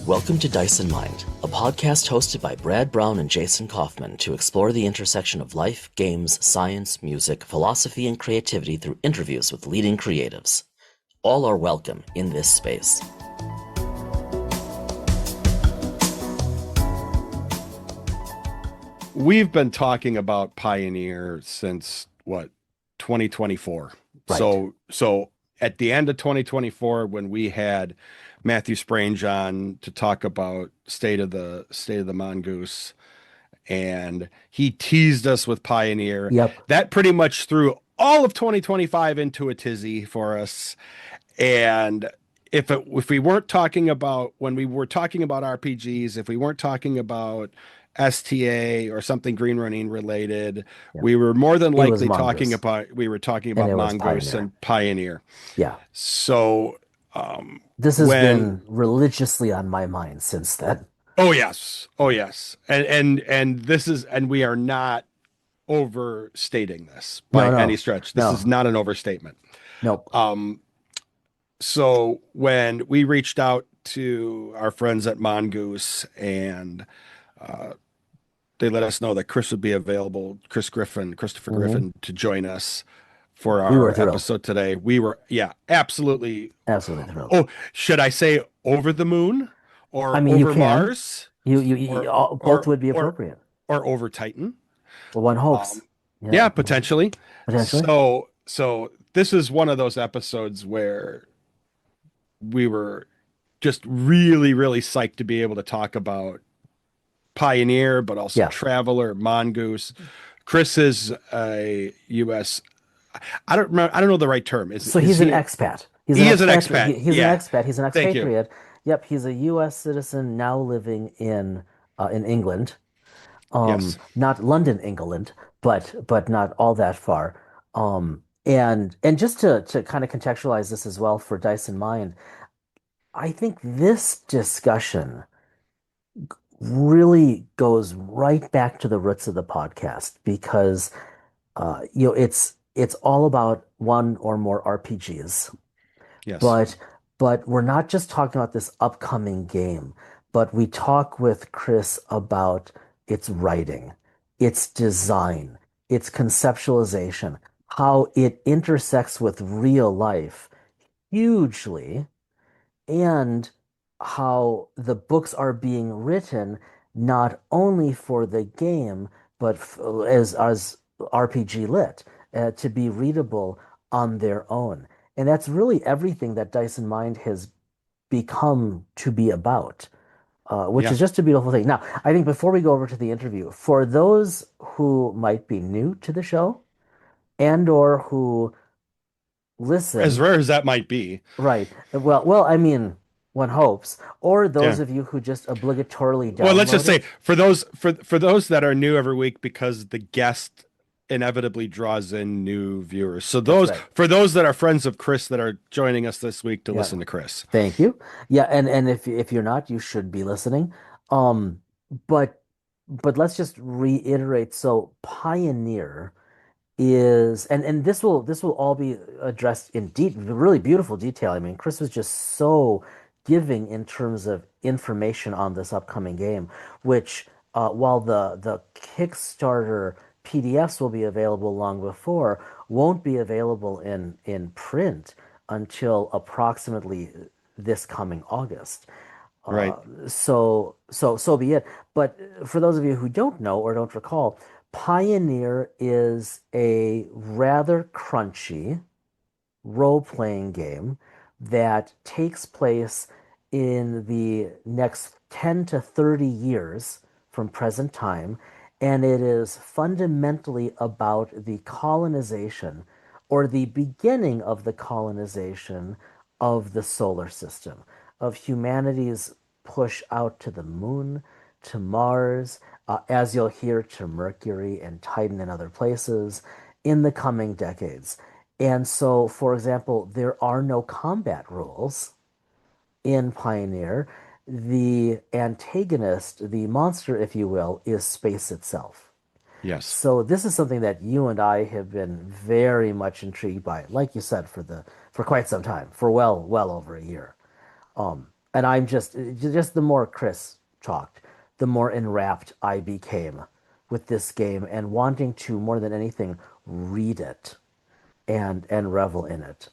Welcome to Dice and Mind, a podcast hosted by Brad Brown and Jason Kaufman to explore the intersection of life, games, science, music, philosophy, and creativity through interviews with leading creatives. All are welcome in this space. We've been talking about Pioneer since 2024. Right. So at the end of 2024, when we had Matthew Sprange on to talk about state of the Mongoose, and he teased us with Pioneer, Yep. that pretty much threw all of 2025 into a tizzy for us. And if we weren't talking about when we were talking about RPGs, if we weren't talking about STA or something green running related, Yep. we were more than It was likely Mongoose, talking and about it was Mongoose Pioneer. and Pioneer. Yeah. So This has when been religiously on my mind since then. oh yes, and this is, and we are not overstating this No, by any no, stretch. This is no, not an overstatement. nope. So when we reached out to our friends at Mongoose, and uh, they let us know that Chris would be available, Christopher hmm Griffen, to join us for We were our thrilled. episode today, we were, yeah, absolutely. Absolutely thrilled. Oh, should I say over the moon I or mean, you over can. Mars You or both or would be or appropriate. or over Titan? Well, one hopes. Um, Yeah, yeah, potentially. potentially. So this is one of those episodes where we were just really, really psyched to be able to talk about Pioneer, but also Yeah. Traveler, Mongoose. Chris is a U.S. I don't remember. I don't know the right term. So Is he's an he? expat. He's an He is an expatriate. expat. He's an Yeah. expat. He's an Thank you. expatriate. Yep, he's a U.S. citizen now living in England. Yes. Not London, England, but not all that far. And just to kind of contextualize this as well for Dice in Mind, I think this discussion really goes right back to the roots of the podcast because it's all about one or more RPGs, Yes. but we're not just talking about this upcoming game, but we talk with Chris about its writing, its design, its conceptualization, how it intersects with real life hugely, and how the books are being written not only for the game, but as RPG lit, to be readable on their own. And that's really everything that Dice and Mind has become to be about, which Yeah. is just a beautiful thing. Now, I think before we go over to the interview, for those who might be new to the show and or who As listen. rare as that might be. Right. I mean, one hopes. Or those Yeah. of you who just obligatorily Well, let's just download say it. for those that are new every week, because the guest inevitably draws in new viewers. So That's those right. for those that are friends of Chris that are joining us this week to Yeah. listen to Chris. Thank you. Yeah, and if you're not, you should be listening. Um, but let's just reiterate. So Pioneer is, and this will all be addressed in deep, really beautiful detail. I mean, Chris was just so giving in terms of information on this upcoming game, which while the Kickstarter PDFs will be available long before, won't be available in print until approximately this coming August. Right. So be it. But for those of you who don't know or don't recall, Pioneer is a rather crunchy role-playing game that takes place in the next 10 to 30 years from present time, and it is fundamentally about the colonization or the beginning of the colonization of the solar system, of humanity's push out to the moon, to Mars, as you'll hear, to Mercury and Titan and other places in the coming decades. And so, for example, there are no combat rules in Pioneer. The antagonist, the monster, if you will, is space itself. Yes. So this is something that you and I have been very much intrigued by, like you said, for quite some time, for well over a year. And I'm just the more Chris talked, the more enwrapped I became with this game and wanting to more than anything read it and revel in it.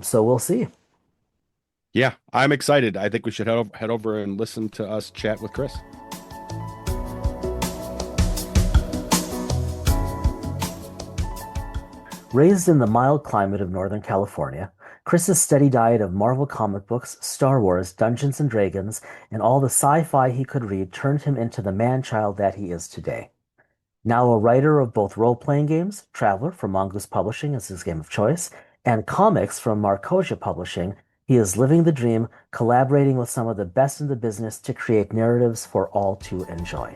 So we'll see. Yeah, I'm excited. I think we should head over and listen to us chat with Chris. Raised in the mild climate of Northern California, Chris's steady diet of Marvel comic books, Star Wars, Dungeons and Dragons, and all the sci-fi he could read turned him into the man-child that he is today. Now a writer of both role-playing games, Traveler from Mongoose Publishing is his game of choice, and comics from Markosia Publishing, he is living the dream, collaborating with some of the best in the business to create narratives for all to enjoy.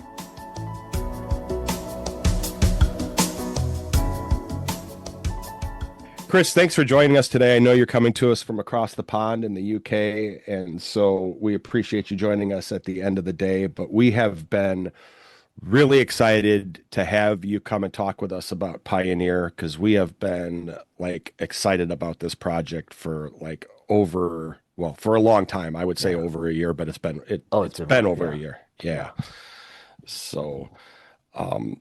Chris, thanks for joining us today. I know you're coming to us from across the pond in the UK, and so we appreciate you joining us at the end of the day. But we have been really excited to have you come and talk with us about Pioneer because we have been like excited about this project for like for a long time. I would say Yeah. over a year, but Oh, it's it's been been long. over a Yeah. year. Yeah. Yeah. So, um,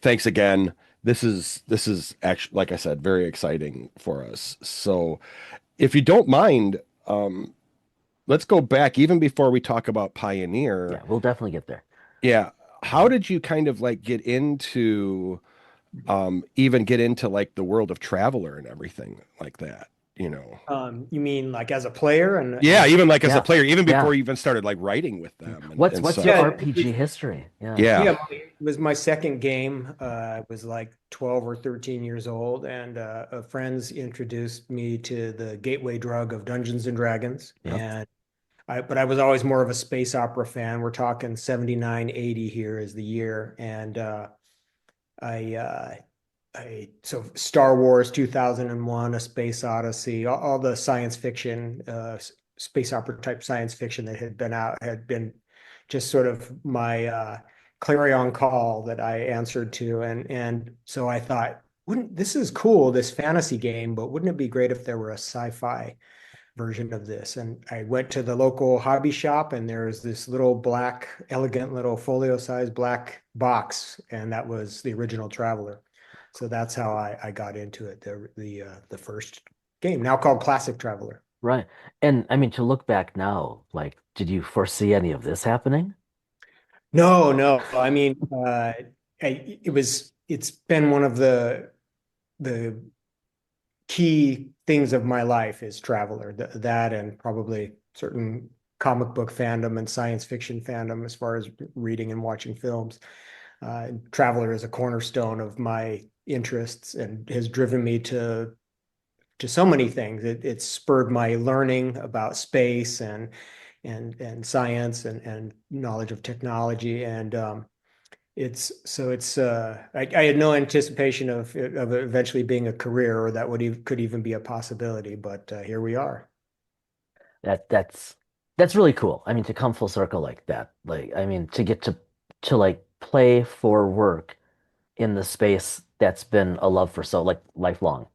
thanks again. This is actually, like I said, very exciting for us. So, if you don't mind, let's go back even before we talk about Pioneer. Yeah. We'll definitely get there. Yeah, how did you kind of like get into even get into like the world of Traveler and everything like that, you know? You mean like as a player Yeah, and even like as a Yeah. player, even Yeah. before you even started like writing with them What's and what's your such. yeah, RPG history? Yeah. Yeah. yeah, it was my second game. I was like 12 or 13 years old, and friends introduced me to the gateway drug of Dungeons and Dragons. Yep. But I was always more of a space opera fan. We're talking 79, 80 here is the year. And I so Star Wars 2001, A Space Odyssey, all the science fiction, space opera type science fiction that had been out had been just sort of my clarion call that I answered to, and so I thought, wouldn't this is cool, this fantasy game, but wouldn't it be great if there were a sci-fi version of this? And I went to the local hobby shop, and there was this little black, elegant little folio-sized black box, and that was the original Traveler. So that's how I got into it. The first game, now called Classic Traveler. Right. And I mean, to look back now, like, did you foresee any of this happening? No, no. I mean, it's been one of the key things of my life is Traveler. That and probably certain comic book fandom and science fiction fandom as far as reading and watching films. Traveler is a cornerstone of my interests and has driven me to so many things. It spurred my learning about space and science and knowledge of technology. And I had no anticipation of eventually being a career or that could even be a possibility, but here we are. That that's really cool. I mean, to come full circle like that. Like, I mean, to get to like play for work in the space that's been a love for so like lifelong.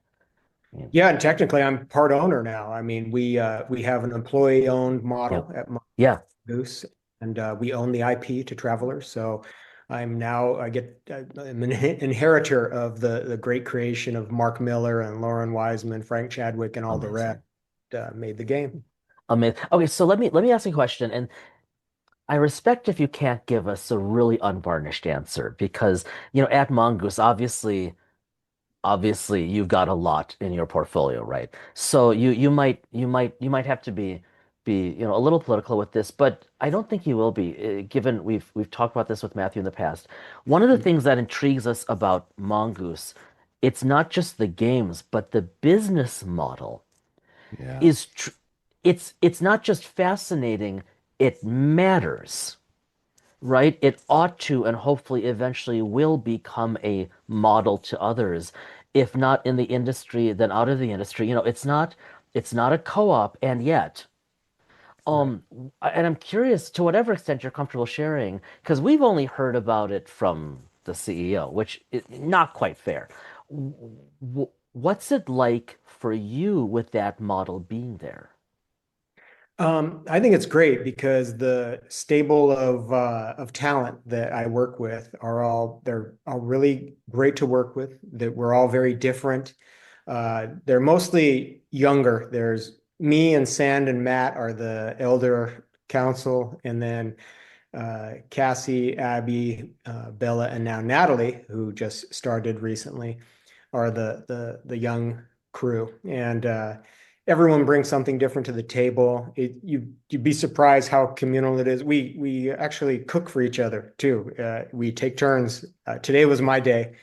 I mean, Yeah, and technically I'm part owner now. I mean, we have an employee-owned yep. model at Yeah. Mongoose, and we own the IP to Travelers. So I'm an inheritor of the great creation of Mark Miller and Lauren Wiseman, Frank Chadwick, and all the rest Amazing. made the game. Amazing. Okay, so let me ask you a question, and I respect if you can't give us a really unvarnished answer because, at Mongoose, obviously you've got a lot in your portfolio, right? So you might have to be a little political with this, but I don't think you will be, given we've talked about this with Matthew in the past. One of the things that intrigues us about Mongoose, it's not just the games, but the business model Yeah. is tr it's not just fascinating, it matters, right? It ought to and hopefully eventually will become a model to others. If not in the industry, then out of the industry. It's not a co-op, and yet, Right. um, and I'm curious to whatever extent you're comfortable sharing, because we've only heard about it from the CEO, which is not quite fair. What's it like for you with that model being there? I think it's great because the stable of talent that I work with they're all really great to work with. That we're all very different. They're mostly younger. There's me and Sand and Matt are the elder council, and then Cassie, Abby, Bella, and now Natalie, who just started recently, are the young crew. And everyone brings something different to the table. You'd be surprised how communal it is. We actually cook for each other too. We take turns. Today was my day.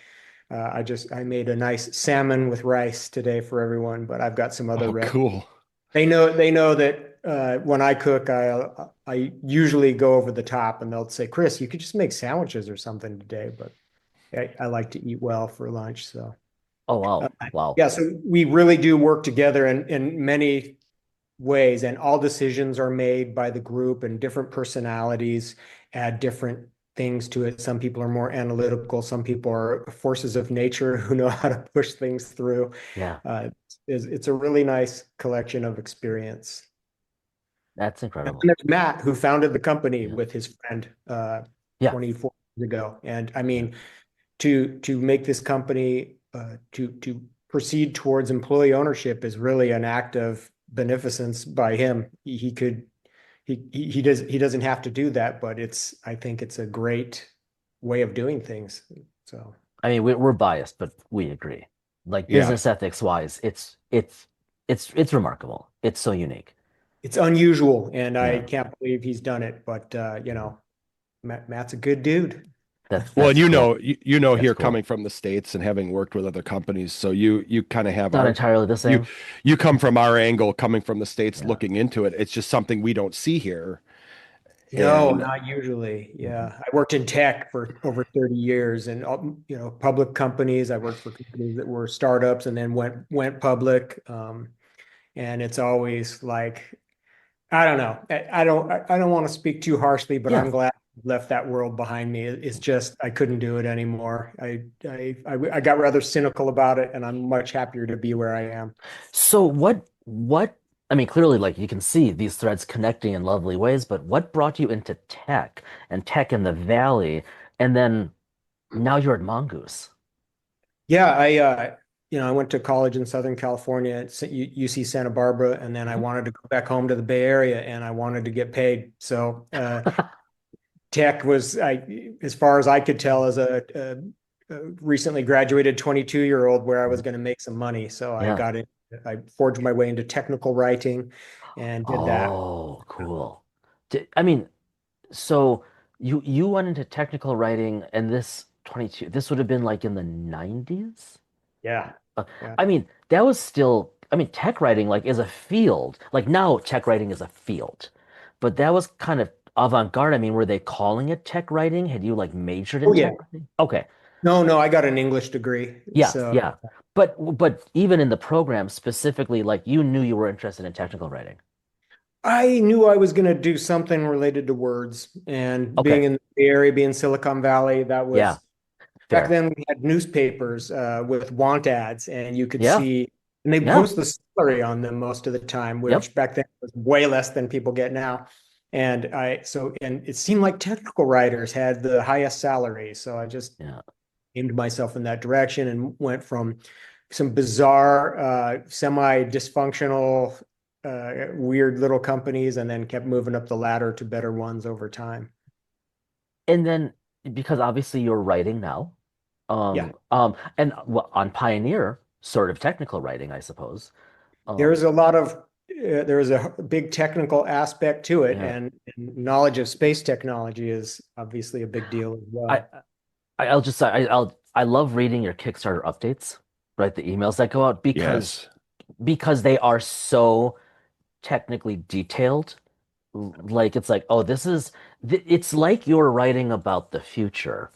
I made a nice salmon with rice today for everyone, but I've got some other Oh, recipes. cool. They know that when I cook, I usually go over the top, and they'll say, "Chris, you could just make sandwiches or something today." But I like to eat well for lunch, so. Oh Uh, wow, wow. yeah, so we really do work together in many ways, and all decisions are made by the group, and different personalities add different things to it. Some people are more analytical, some people are forces of nature who know how to push things through. Yeah, It's a really nice collection of experience. that's And incredible. then there's Matt, who founded the company Yeah, with his friend yeah, 24 years ago. And I yeah. mean, to make this company to proceed towards employee ownership is really an act of beneficence by him. He doesn't have to do that, but I think it's a great way of doing things. So I mean, we're biased, but we agree. Like Yeah. business ethics wise, it's remarkable. It's so unique. it's unusual, and I Yeah, can't believe he's done it. But Matt's a good dude. Well, that's and cool. you know That's here cool. coming from the States and having worked with other companies, so you kind of have Not our entirely the you same. you come from our angle coming from the States Yeah. looking into it. It's just something we don't see here. No, And not usually. Mhm. Yeah. I worked in tech for over 30 years, and public companies. I worked for companies that were startups and then went public. And it's always like, I don't know. I don't want to speak too harshly, but Yeah. I'm glad I left that world behind me. It's just I couldn't do it anymore. I got rather cynical about it, and I'm much happier to be where I am. So I mean, clearly, like you can see these threads connecting in lovely ways, but what brought you into tech and tech in the Valley? And then now you're at Mongoose. Yeah, I went to college in Southern California at UC Santa Barbara, and then I Mhm. wanted to go back home to the Bay Area, and I wanted to get paid. So tech was, as far as I could tell, as a recently graduated 22-year-old, where I was going to make some money. So Yeah. I forged my way into technical writing and did that. Oh, cool. I mean, so you went into technical writing and this 22, this would have been like in the 90s? Yeah, Uh, yeah. I mean, that was still, I mean, tech writing like is a field. Like now tech writing is a field. But that was kind of avant-garde. I mean, were they calling it tech writing? Had you like majored Oh in yeah. tech writing? Okay. No, no, I got an English degree. Yeah, So yeah. But even in the program specifically, like you knew you were interested in technical writing. I knew I was going to do something related to words, and being Okay. in the Bay Area, being Silicon Valley, that Yeah, was back fair. then. We had newspapers with want ads, and you could Yeah, see, and they yeah, post the salary on them most of the time, yep. which back then was way less than people get now. And it seemed like technical writers had the highest salary. So I just Yeah. aimed myself in that direction and went from some bizarre, semi-dysfunctional, weird little companies, and then kept moving up the ladder to better ones over time. And then because obviously you're writing now, Yeah, and well, on Pioneer, sort of technical writing, I suppose. there's Um, a lot of there's a big technical aspect to it, yeah. and knowledge of space technology is obviously a big deal as I well. I'll just say I love reading your Kickstarter updates, right? The emails that go out yes. because they are so technically detailed. Like it's like, oh, it's like you're writing about the future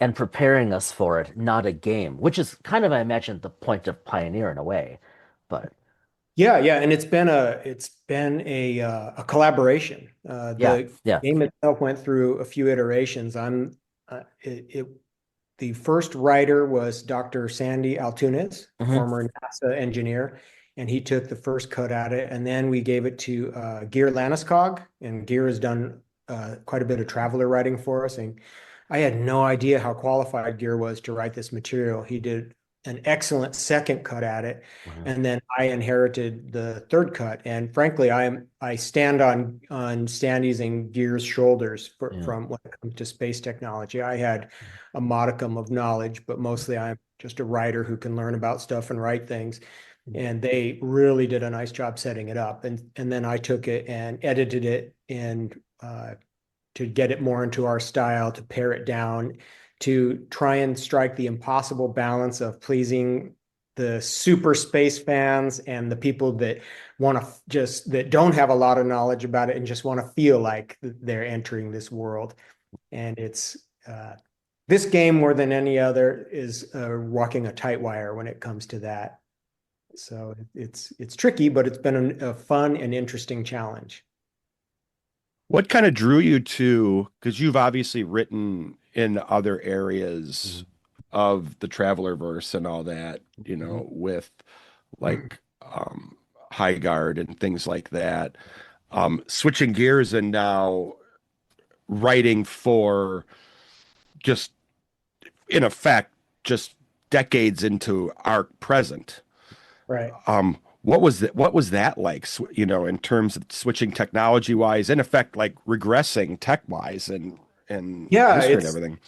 and preparing us for it, not a game, which is kind of, I imagine, the point of Pioneer in a way. But Yeah, yeah, and it's been a collaboration. yeah, The yeah. game itself went through a few iterations. The first writer was Dr. Sandy Altunes, Hmm. former NASA engineer. and he took the first cut at it. And then we gave it to Gear Landeskog, and Gear has done quite a bit of traveler writing for us. And I had no idea how qualified Gear was to write this material. He did an excellent second cut at it, Wow. and then I inherited the third cut. And frankly, I stand on Sandy's and Gear's shoulders Yeah. from when it comes to space technology. I had a modicum of knowledge, but mostly I'm just a writer who can learn about stuff and write things. And they really did a nice job setting it up. And then I took it and edited it and to get it more into our style, to pare it down, to try and strike the impossible balance of pleasing the super space fans and the people that want to that don't have a lot of knowledge about it and just want to feel like they're entering this world. And it's this game more than any other is walking a tight wire when it comes to that. So it's tricky, but it's been a fun and interesting challenge. What kind of drew you to, because you've obviously written in other areas of the Traveler verse and all that, with like High Guard and things like that. Switching gears and now writing for just, in effect, just decades into our present. Right. What was that like, in terms of switching technology wise, in effect, like regressing tech wise and Yeah, history and everything?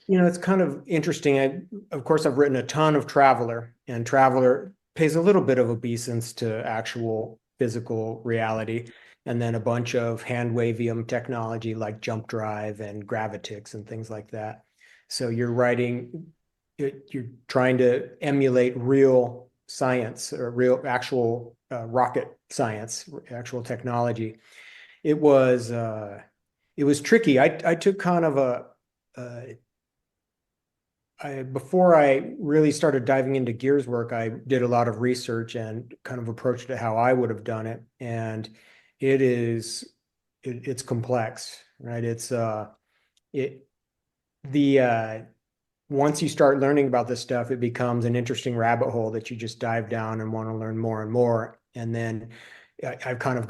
it's kind of interesting. Of course, I've written a ton of Traveler, and Traveler pays a little bit of obeisance to actual physical reality, and then a bunch of hand wavium technology like jump drive and gravitics and things like that. So you're trying to emulate real science or real actual rocket science, actual technology. It was tricky. I took kind of before I really started diving into Gear's work, I did a lot of research and kind of approached it how I would have done it. And it's complex, right? Once you start learning about this stuff, it becomes an interesting rabbit hole that you just dive down and want to learn more and more. And then I've kind of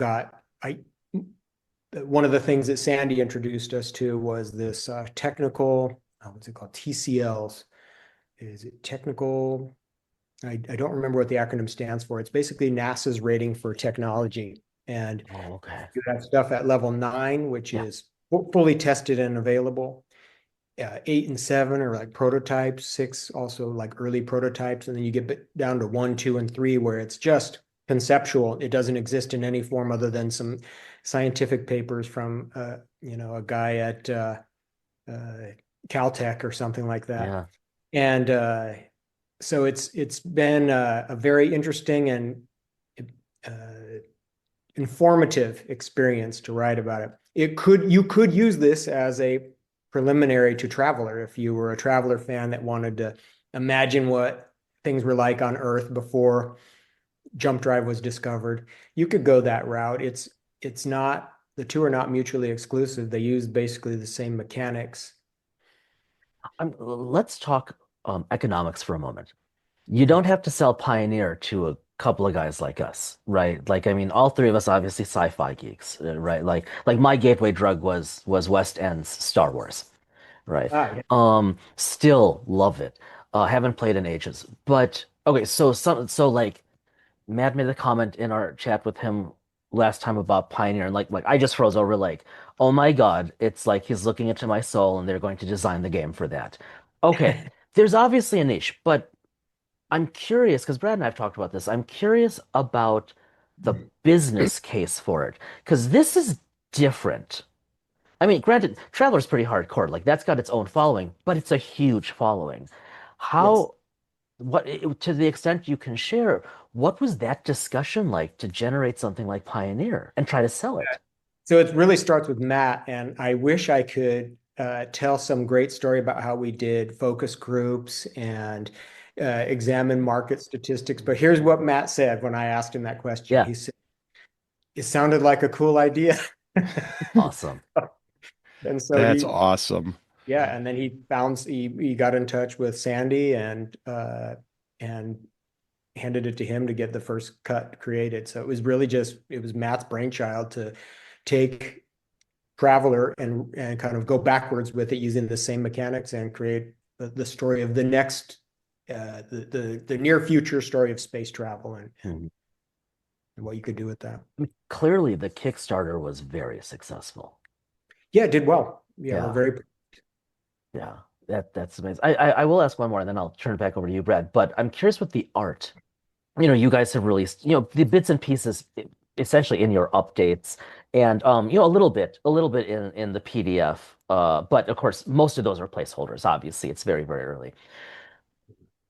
one of the things that Sandy introduced us to was this technical, what's it called? TCLs. Is it technical? I don't remember what the acronym stands for. It's basically NASA's rating for technology. And Okay. you have stuff at level 9, which Yeah. is fully tested and available. 8 and 7 are like prototypes, 6 also like early prototypes, and then you get down to 1, 2, and 3 where it's just conceptual. It doesn't exist in any form other than some scientific papers from a guy at Caltech or something like that. Yeah. And so it's been a very interesting and informative experience to write about it. You could use this as a preliminary to Traveler if you were a Traveler fan that wanted to imagine what things were like on Earth before jump drive was discovered. You could go that route. It's not, the two are not mutually exclusive. They use basically the same mechanics. Let's talk economics for a moment. You don't have to sell Pioneer to a couple of guys like us, right? Like, I mean, all three of us obviously sci-fi geeks, right? Like my gateway drug was West End's Star Wars, right? Yeah. Still love it. Haven't played in ages, but okay. So like Matt made a comment in our chat with him last time about Pioneer, and like I just froze over, like, oh my God, it's like he's looking into my soul, and they're going to design the game for that. Okay, there's obviously a niche, but I'm curious because Brad and I have talked about this. I'm curious about the business case for it because this is different. I mean, granted, Traveler's pretty hardcore. Like that's got its own following, but it's a huge following. Yes. How, to the extent you can share, what was that discussion like to generate something like Pioneer and try to sell it? So it really starts with Matt, and I wish I could tell some great story about how we did focus groups and examine market statistics. But here's what Matt said when I asked him that question. Yeah, He said, "It sounded like a cool idea." awesome. And so That's awesome. yeah, and then he got in touch with Sandy and handed it to him to get the first cut created. So it was really just, it was Matt's brainchild to take Traveler and kind of go backwards with it using the same mechanics and create the story of the next, the near future story of space travel and what you could do with that. I mean, clearly, the Kickstarter was very successful. Yeah, it did well. Yeah, Yeah. we're very. Yeah, that's amazing. I will ask one more, and then I'll turn it back over to you, Brad. But I'm curious with the art. You guys have released, the bits and pieces essentially in your updates, and a little bit in the PDF. But of course, most of those are placeholders. Obviously, it's very, very early.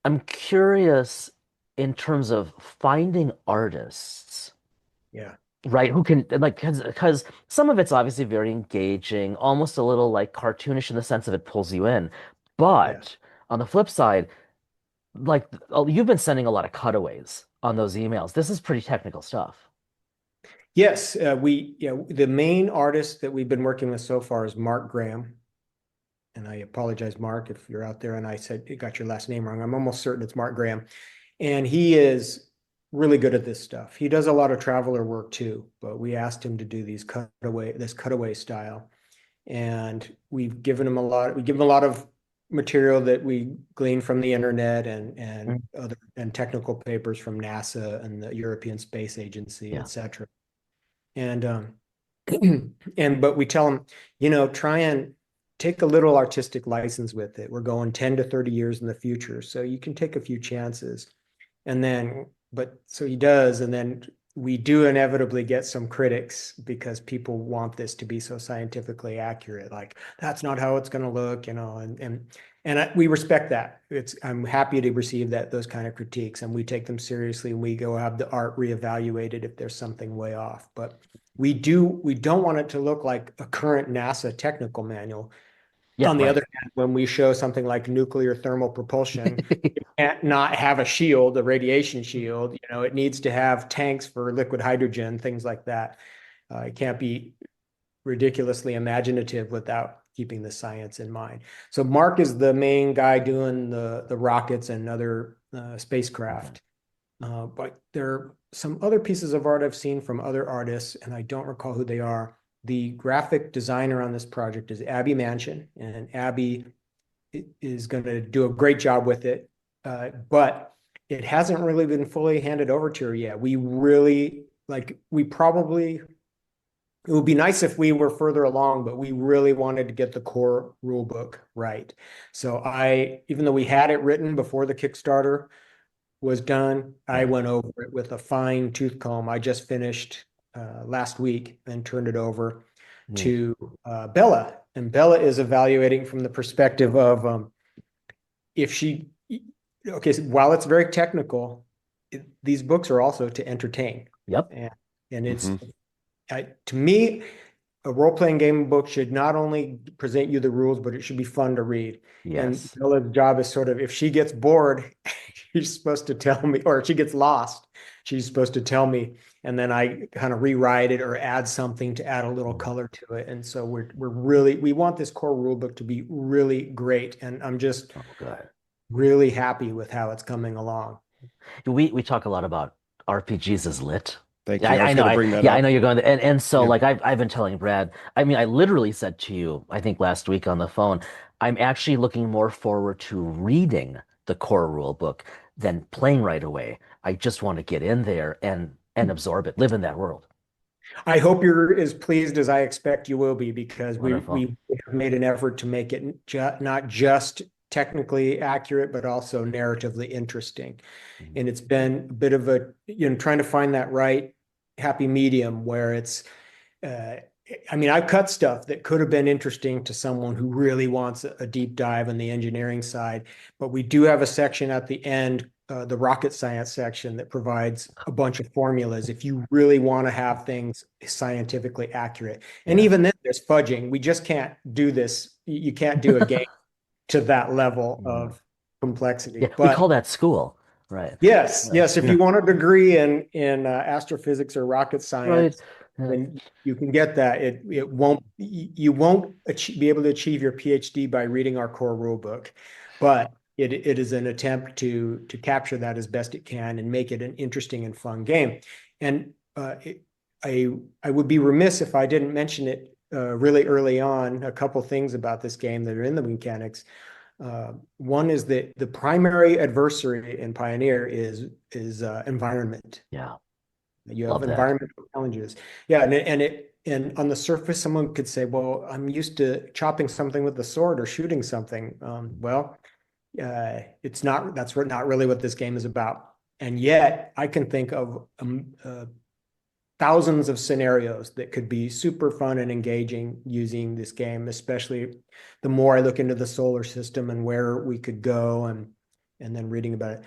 I'm curious in terms of finding artists, Yeah. right? Who can like because some of it's obviously very engaging, almost a little like cartoonish in the sense of it pulls you in. Yeah. But on the flip side, like you've been sending a lot of cutaways on those emails. This is pretty technical stuff. Yes, the main artist that we've been working with so far is Mark Graham. And I apologize, Mark, if you're out there and I said you got your last name wrong. I'm almost certain it's Mark Graham. And he is really good at this stuff. He does a lot of Traveler work too, but we asked him to do this cutaway style. And we give him a lot of material that we gleaned from the internet and other and technical papers from NASA and the European Space Agency, Yeah. etc. And but we tell them, try and take a little artistic license with it. We're going 10 to 30 years in the future, so you can take a few chances. So he does, and then we do inevitably get some critics because people want this to be so scientifically accurate. Like, that's not how it's going to look, and we respect that. I'm happy to receive those kind of critiques, and we take them seriously, and we go have the art reevaluated if there's something way off. But we don't want it to look like a current NASA technical manual. Yeah, On the right. other hand, when we show something like nuclear thermal propulsion, it can't not have a shield, a radiation shield. It needs to have tanks for liquid hydrogen, things like that. It can't be ridiculously imaginative without keeping the science in mind. So Mark is the main guy doing the rockets and other spacecraft. But there are some other pieces of art I've seen from other artists, and I don't recall who they are. The graphic designer on this project is Abby Manchin, and Abby is going to do a great job with it. But it hasn't really been fully handed over to her yet. It would be nice if we were further along, but we really wanted to get the core rule book right. So even though we had it written before the Kickstarter was done, I went over it with a fine tooth comb. I just finished last week and turned it over to Bella. And Bella is evaluating from the perspective of so while it's very technical, these books are also to entertain. Yep. And it's, to me, a role-playing game book should not only present you the rules, but it should be fun to read. Yes. And Bella's job is sort of, if she gets bored, she's supposed to tell me, or if she gets lost, she's supposed to tell me, and then I kind of rewrite it or add something to add a little color to it. And so we want this core rule book to be really great. And I'm just really happy with how it's coming along. We talk a lot about RPGs as lit. Thank you. I know. Bring that up. I know you're going to, and so like I've been telling Brad. I mean, I literally said to you, I think last week on the phone, I'm actually looking more forward to reading the core rule book than playing right away. I just want to get in there and absorb it, live in that world. I hope you're as pleased as I expect you will be, because Wonderful. we have made an effort to make it not just technically accurate, but also narratively interesting. And it's been a bit of a, trying to find that right happy medium where it's, I've cut stuff that could have been interesting to someone who really wants a deep dive on the engineering side, but we do have a section at the end, the rocket science section, that provides a bunch of formulas if you really want to have things scientifically accurate. And even then there's fudging. We just can't do this. You can't do a game to that level of complexity. Yeah, but we call that school, right? Yes. If you want a degree in astrophysics or rocket science, then you can get that. You won't be able to achieve your PhD by reading our core rule book, but it is an attempt to capture that as best it can and make it an interesting and fun game. And I would be remiss if I didn't mention it really early on. A couple things about this game that are in the mechanics. One is that the primary adversary in Pioneer is environment. Yeah, You have love that. environmental challenges. Yeah, and on the surface, someone could say, "Well, I'm used to chopping something with the sword or shooting something." It's not. That's not really what this game is about. And yet, I can think of thousands of scenarios that could be super fun and engaging using this game. Especially the more I look into the solar system and where we could go, and then reading about it.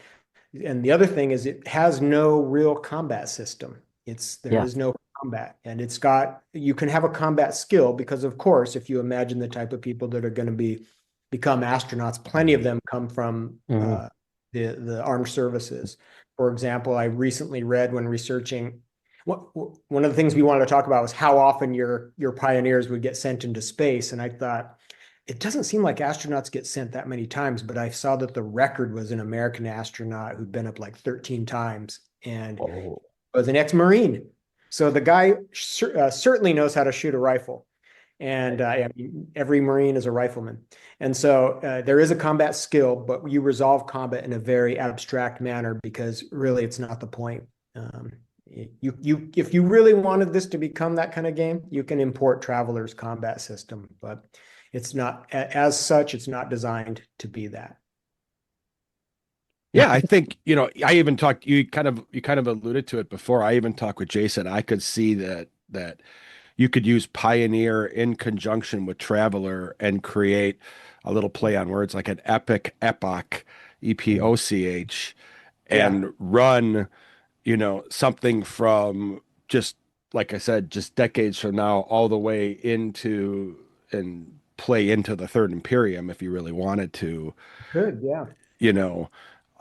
And the other thing is it has no real combat system. There Yeah. is no combat, and you can have a combat skill because, of course, if you imagine the type of people that are going to become astronauts, plenty of them come from Mhm. the armed services. For example, I recently read when researching one of the things we wanted to talk about was how often your pioneers would get sent into space, and I thought it doesn't seem like astronauts get sent that many times, but I saw that the record was an American astronaut who'd been up like 13 times and Oh, was an ex-Marine. So the guy certainly knows how to shoot a rifle. And I mean, every Marine is a rifleman. And so there is a combat skill, but you resolve combat in a very abstract manner because really it's not the point. If you really wanted this to become that kind of game, you can import Traveler's combat system, but it's not as such. It's not designed to be that. Yeah, I think, I even talked, you kind of alluded to it before. I even talked with Jason. I could see that you could use Pioneer in conjunction with Traveler and create a little play on words like an epoch, EPOCH, Yeah, and run, something from just, like I said, just decades from now all the way into and play into the Third Imperium if you really wanted to, good. Yeah. you know,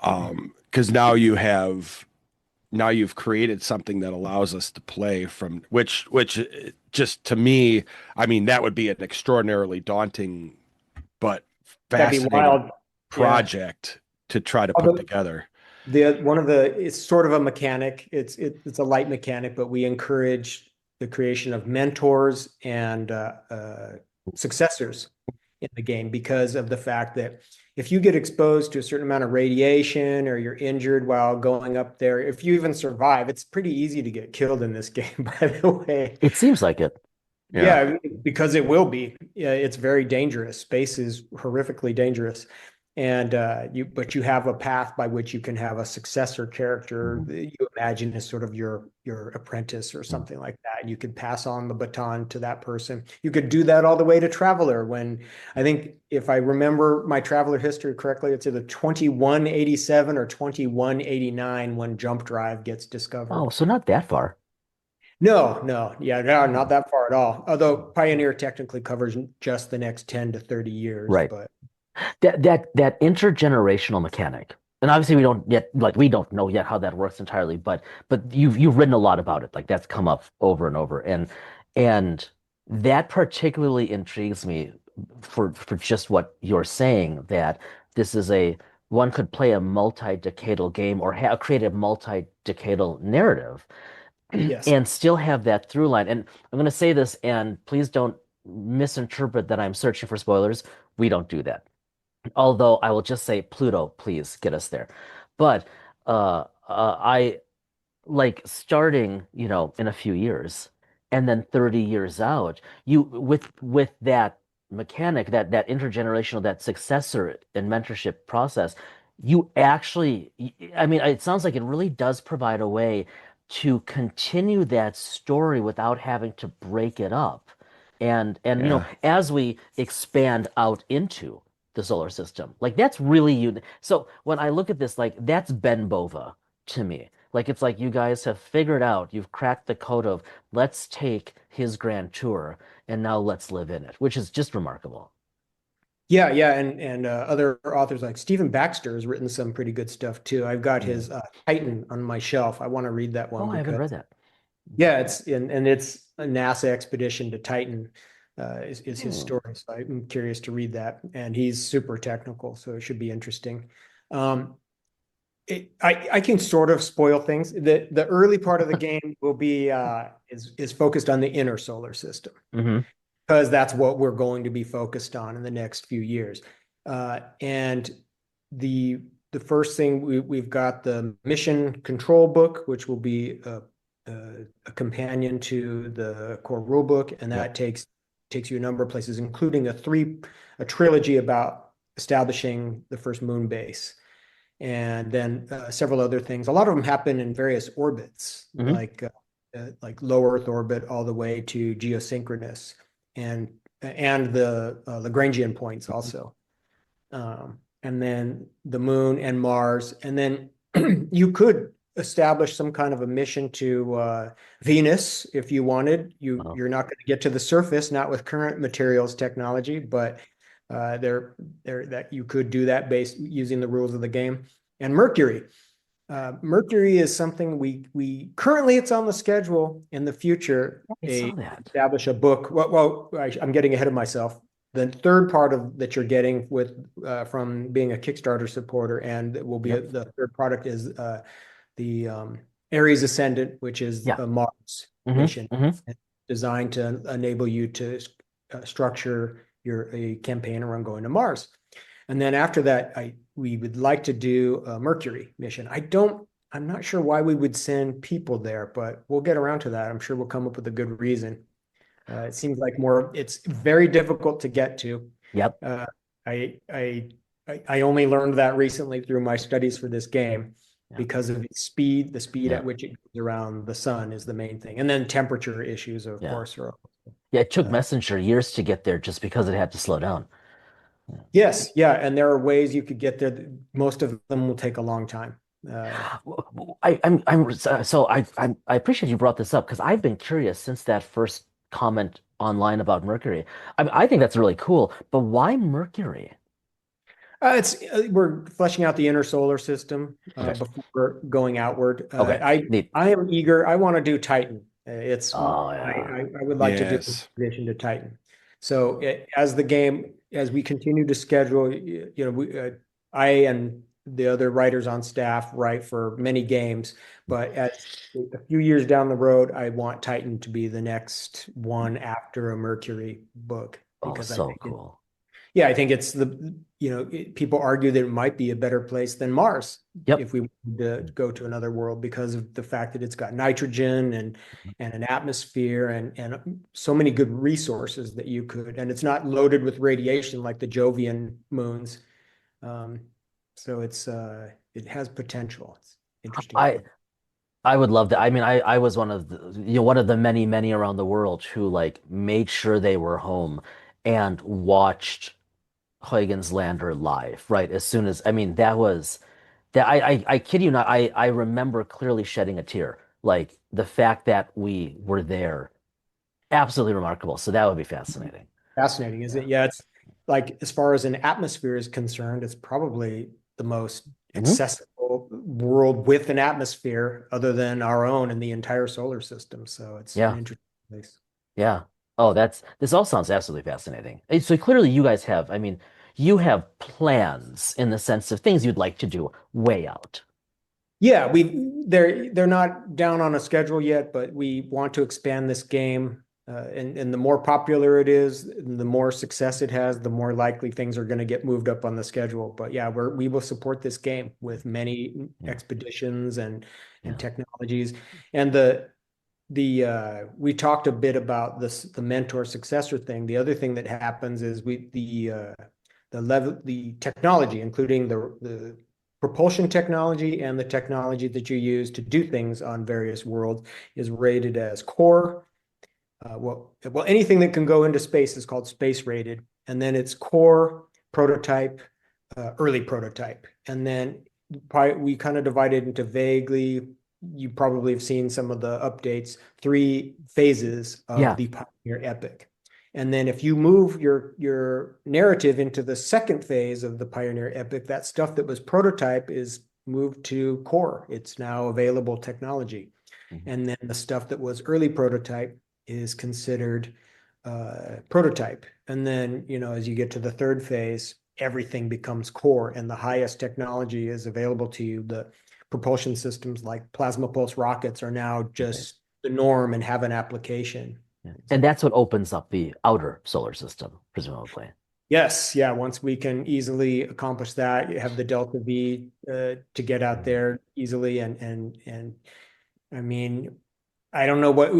because now you've created something that allows us to play from which just to me, I mean, that would be an extraordinarily daunting but That'd be fascinating wild. Yeah. project to try to put Although together. it's sort of a mechanic. It's a light mechanic, but we encourage the creation of mentors and successors in the game because of the fact that if you get exposed to a certain amount of radiation or you're injured while going up there, if you even survive, it's pretty easy to get killed in this game, by the way. it seems like it. Yeah. Yeah, because it will be. Yeah, it's very dangerous. Space is horrifically dangerous. And but you have a path by which you can have a successor character Mhm. that you imagine as sort of your apprentice or Mhm. something like that. And you could pass on the baton to that person. You could do that all the way to Traveler when I think if I remember my Traveler history correctly, it's either 2187 or 2189 when Jump Drive gets Oh, discovered. so not that far. No, no, yeah, no, Hmm. not that far at all. Although Pioneer technically covers just the next 10 to 30 years, Right. but That intergenerational mechanic, and obviously we don't know yet how that works entirely, but you've written a lot about it. Like that's come up over and over, and that particularly intrigues me for just what you're saying, that this is a one could play a multi-decadal game or have create a multi-decadal narrative yes. and still have that through line. And I'm going to say this, and please don't misinterpret that I'm searching for spoilers. We don't do that. Although I will just say, Pluto, please get us there. But I like starting, in a few years, and then 30 years out, you with that mechanic, that intergenerational, that successor and mentorship process, you actually, I mean, it sounds like it really does provide a way to continue that story without having to break it up. And Yeah. as we expand out into the solar system, like that's really unique. So when I look at this, like that's Ben Bova to me. Like it's like you guys have figured out, you've cracked the code of let's take his grand tour and now let's live in it, which is just remarkable. Yeah, yeah, and other authors like Stephen Baxter has written some pretty good stuff too. I've got Mm. his Titan on my shelf. I want to read that Oh, one I haven't because read that. yeah, it's a NASA expedition to Titan. is his Hmm. story. So I'm curious to read that, and he's super technical, so it should be interesting. I can sort of spoil things. The early part of the game will be is focused on the inner solar system, Hmm. because that's what we're going to be focused on in the next few years. And the first thing we've got the mission control book, which will be a companion to the core rule book, and Yep. that takes you a number of places, including a trilogy about establishing the first moon base, and then several other things. A lot of them happen in various orbits, Hmm. like low Earth orbit all the way to geosynchronous, and the Lagrangian points also. And then the moon and Mars, and then you could establish some kind of a mission to Venus if you wanted. Wow. You're not going to get to the surface, not with current materials technology, but there that you could do that based using the rules of the game. And Mercury. Mercury is something we currently, it's on the schedule in the future, I saw that. establish a book. I'm getting ahead of myself. The third part of that you're getting with from being a Kickstarter supporter, and will be Yep. the third product, is the Ares Ascendant, which is Yeah. a Mars Hmm. mission Hmm. designed to enable you to structure a campaign around going to Mars. And then after that, we would like to do a Mercury mission. I'm not sure why we would send people there, but we'll get around to that. I'm sure we'll come up with a good reason. It seems like it's very difficult to get to. Yep. Uh, I, I, I only learned that recently through my studies for this game, Yeah. because of its speed. The speed Yeah. at which it goes around the sun is the main thing. And then temperature issues, of Yeah. course, are. Yeah. It took Uh, Messenger years to get there just because it had to slow down. Yeah. yes, yeah, and there are ways you could get there. Most of them will take a long time. Uh, I appreciate you brought this up because I've been curious since that first comment online about Mercury. I think that's really cool, but why Mercury? it's We're fleshing out the inner solar system Okay. before going outward. Okay. Neat. I am eager. I want to do Titan. It's Oh yeah. I would like to do an Yes. expedition to Titan. So as we continue to schedule, I and the other writers on staff write for many games, but as a few years down the road, I want Titan to be the next one after a Mercury book, Oh, because so cool. I think it's people argue that it might be a better place than Mars Yep. if we wanted to go to another world, because of the fact that it's got nitrogen and an atmosphere and so many good resources that you could, and it's not loaded with radiation like the Jovian moons. Um, so it has potential. It's an interesting I place. I would love that. I mean, I was one of one of the many around the world who like made sure they were home and watched Huygens Lander live, right? As soon as, I mean, that was that I kid you not, I remember clearly shedding a tear. Like the fact that we were there, absolutely remarkable. So that would be fascinating. Fascinating, is Yeah. it? Yeah, it's like, as far as an atmosphere is concerned, it's probably the most Hmm. accessible world with an atmosphere other than our own in the entire solar system. So it's an Yeah. interesting place. Yeah. Oh, this all sounds absolutely fascinating. So clearly you guys have, I mean, you have plans in the sense of things you'd like to do way out. Yeah, they're not down on a schedule yet, but we want to expand this game. And the more popular it is, the more success it has, the more likely things are going to get moved up on the schedule. But yeah, we will support this game with many Yeah. expeditions and Yeah. technologies. And we talked a bit about the mentor successor thing. The other thing that happens is the technology, including the propulsion technology and the technology that you use to do things on various worlds, is rated as core. Anything that can go into space is called space rated, and then it's core, prototype, early prototype, and then we kind of divided into vaguely. You probably have seen some of the updates, 3 phases of Yeah. the Pioneer Epic. And then if you move your narrative into the second phase of the Pioneer Epic, that stuff that was prototype is moved to core. It's now available technology. Mhm. And then the stuff that was early prototype is considered prototype. And then, as you get to the third phase, everything becomes core and the highest technology is available to you. The propulsion systems like plasma pulse rockets are now Okay. just the norm and have an application. Yeah. And that's what opens up the outer solar system, presumably. Yes, yeah. Once we can easily accomplish that, you have the Delta V to get out Mhm. there easily, and I mean, I don't know what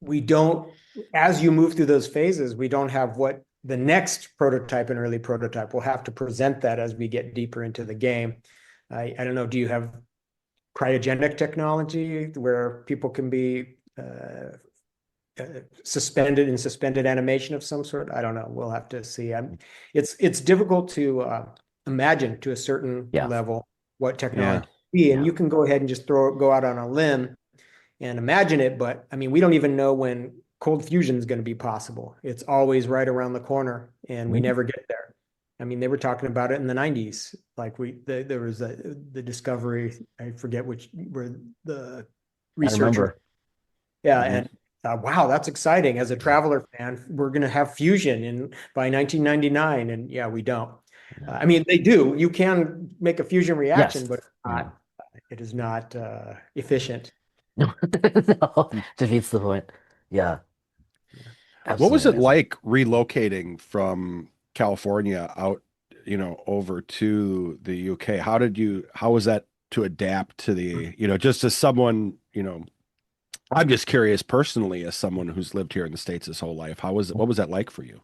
we don't. As you move through those phases, we don't have what the next prototype and early prototype. We'll have to present that as we get deeper into the game. I don't know. Do you have cryogenic technology where people can be suspended animation of some sort? I don't know. We'll have to see. It's difficult to imagine to a certain Yeah. level what Yeah. technology be, and Yeah. you can go ahead and just go out on a limb and imagine it. But I mean, we don't even know when cold fusion is going to be possible. It's always right around the corner, and we Mhm. never get there. I mean, they were talking about it in the 90s. Like there was the discovery, I forget where the I researcher, remember. yeah, Mhm. and wow, that's exciting. As a Traveler fan, we're going to have fusion by 1999, and yeah, we don't. Yeah. I mean, they do. You can make a fusion reaction, Yes. but Mhm. it is not efficient. No, defeats the point. Yeah, What was it absolutely. like relocating from California out, over to the UK? How was that to adapt to just as someone, I'm just curious personally, as someone who's lived here in the States his whole life, what was that like for you?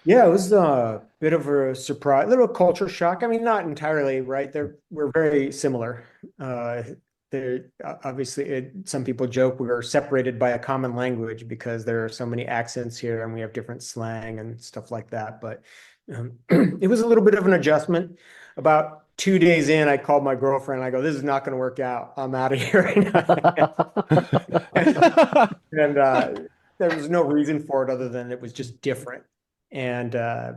Yeah, it was a bit of a surprise, little culture shock. I mean, not entirely, right? We're very similar. Uh, Obviously, some people joke we are separated by a common language because there are so many accents here and we have different slang and stuff like that. But it was a little bit of an adjustment. About 2 days in, I called my girlfriend. I go, "This is not going to work out. I'm out of here right now." And there was no reason for it other than it was just different. And